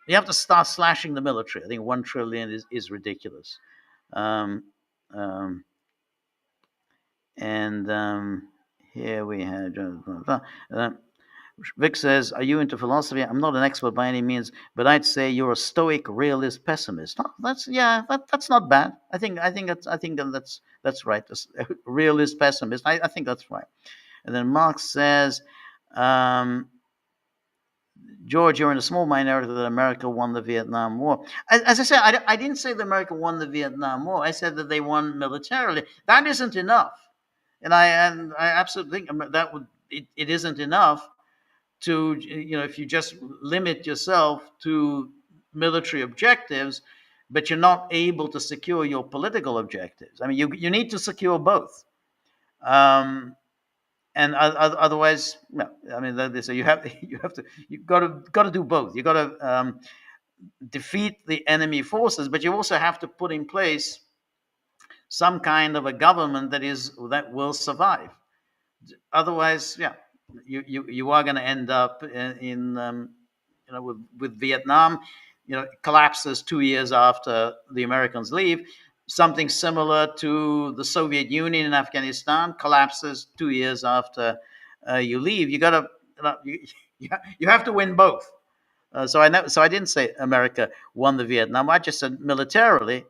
you have to start slashing the military. I think $1 trillion is ridiculous. Here we have Vic says, "Are you into philosophy?" I'm not an expert by any means, but I'd say you're a stoic, realist pessimist. That's not bad. I think that's right. A realist pessimist. I think that's right. And then Mark says, George, you're in a small minority that America won the Vietnam War. As I said, I didn't say that America won the Vietnam War. I said that they won militarily. That isn't enough, and I absolutely think that it isn't enough to if you just limit yourself to military objectives, but you're not able to secure your political objectives. I mean, you need to secure both. And otherwise, no. I mean, so you got to do both. You got to defeat the enemy forces, but you also have to put in place some kind of a government that will survive. Otherwise, yeah, you are going to end up in with Vietnam. It collapses 2 years after the Americans leave. Something similar to the Soviet Union in Afghanistan collapses 2 years after you leave. You have to win both. So I didn't say America won the Vietnam. I just said militarily,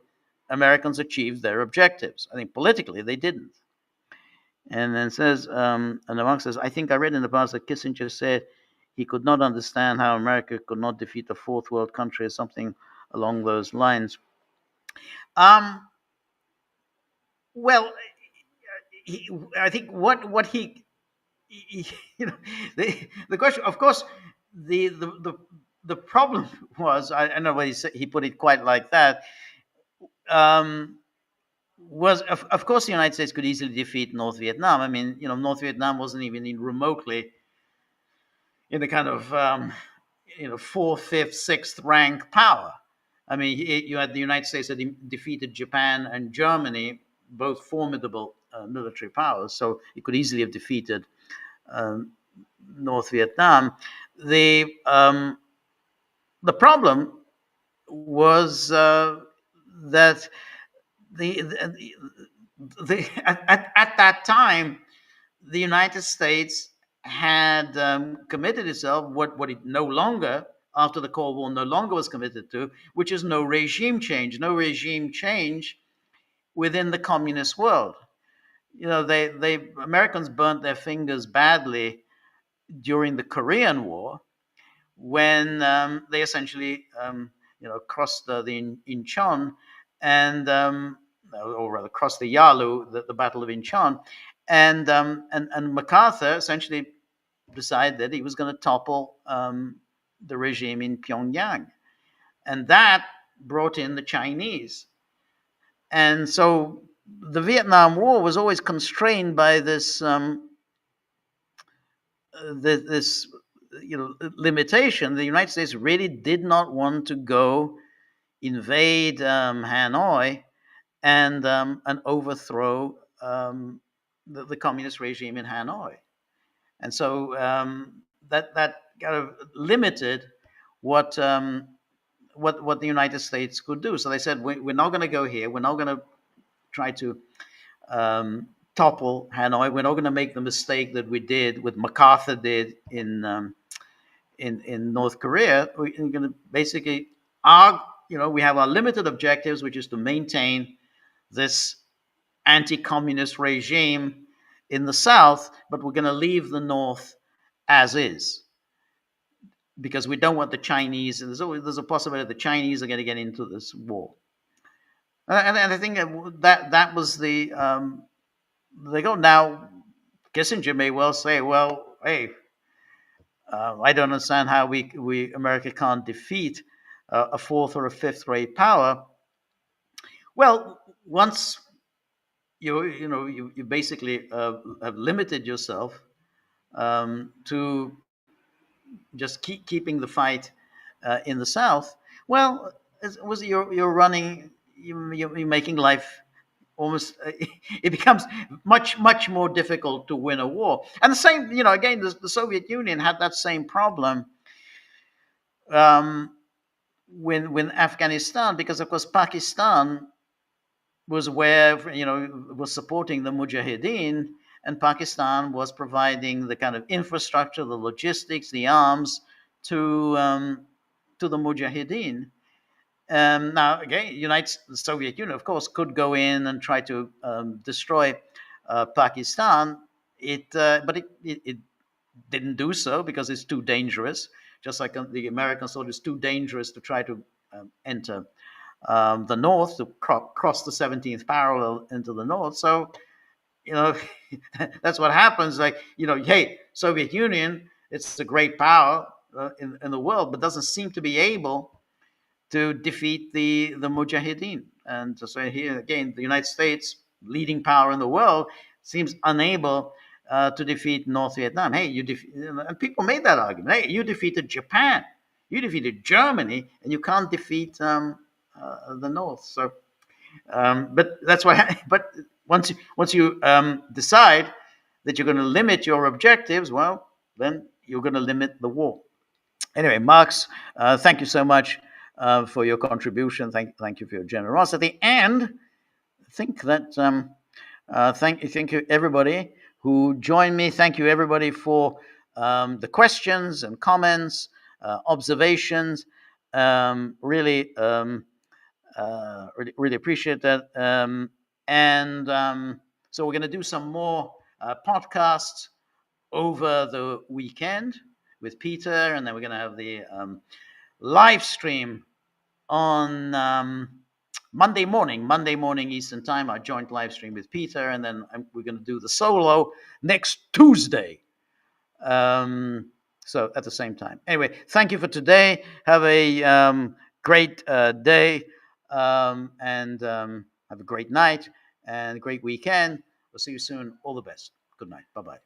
Americans achieved their objectives. I think politically they didn't. And then says, and the monk says, I think I read in the past that Kissinger said he could not understand how America could not defeat a fourth world country or something along those lines. Well, I think what he the question, of course, the problem was, I don't know whether he put it quite like that, was of course the United States could easily defeat North Vietnam. I mean, North Vietnam wasn't even remotely in the kind of fourth, fifth, sixth rank power. I mean, you had the United States that defeated Japan and Germany, both formidable military powers, so it could easily have defeated North Vietnam. The problem was that at that time, the United States had committed itself what it no longer, after the Cold War, no longer was committed to, which is no regime change within the communist world. They Americans burnt their fingers badly during the Korean War when they essentially crossed the Incheon and or rather crossed the Yalu, the Battle of Incheon, and MacArthur essentially decided that he was going to topple the regime in Pyongyang, and that brought in the Chinese, and so the Vietnam War was always constrained by this this limitation, the United States really did not want to go invade Hanoi and overthrow the communist regime in Hanoi, and so that kind of limited what what the United States could do. So they said we're not going to go here. We're not going to try to topple Hanoi. We're not going to make the mistake that we did, what MacArthur did in North Korea. We're going to basically we have our limited objectives, which is to maintain this anti-communist regime in the South, but we're going to leave the North as is because we don't want the Chinese. There's a possibility the Chinese are going to get into this war, and I think that was the they go now. Kissinger may well say, "Well, hey, I don't understand how we America can't defeat a fourth or a fifth rate power." Well, once you basically have limited yourself to just keeping the fight in the South. Well, you're running, you're making life almost it becomes much more difficult to win a war. And the same, again, the Soviet Union had that same problem when Afghanistan, because of course Pakistan was where was supporting the Mujahideen, and Pakistan was providing the kind of infrastructure, the logistics, the arms to the Mujahideen. Now, again, the Soviet Union, of course, could go in and try to destroy Pakistan. But it didn't do so because it's too dangerous. Just like the Americans thought it's too dangerous to try to enter the north, to cross the 17th parallel into the north. So, that's what happens. Like, hey, Soviet Union, it's a great power in the world, but doesn't seem to be able to defeat the Mujahideen. And so here again, the United States, leading power in the world, seems unable to defeat North Vietnam. Hey, and people made that argument. Hey, you defeated Japan, you defeated Germany, and you can't defeat the North. So, but that's why. But once you decide that you're going to limit your objectives, well, then you're going to limit the war. Anyway, Marx, thank you so much for your contribution. Thank you for your generosity, and I think that thank you everybody who joined me. Thank you everybody for the questions and comments, observations. Really appreciate that. So we're going to do some more podcasts over the weekend with Peter, and then we're going to have the live stream on Monday morning Eastern time, our joint live stream with Peter, and then we're going to do the solo next Tuesday. So at the same time. Anyway, thank you for today. Have a great day, and have a great night and a great weekend. We'll see you soon. All the best. Good night. Bye-bye.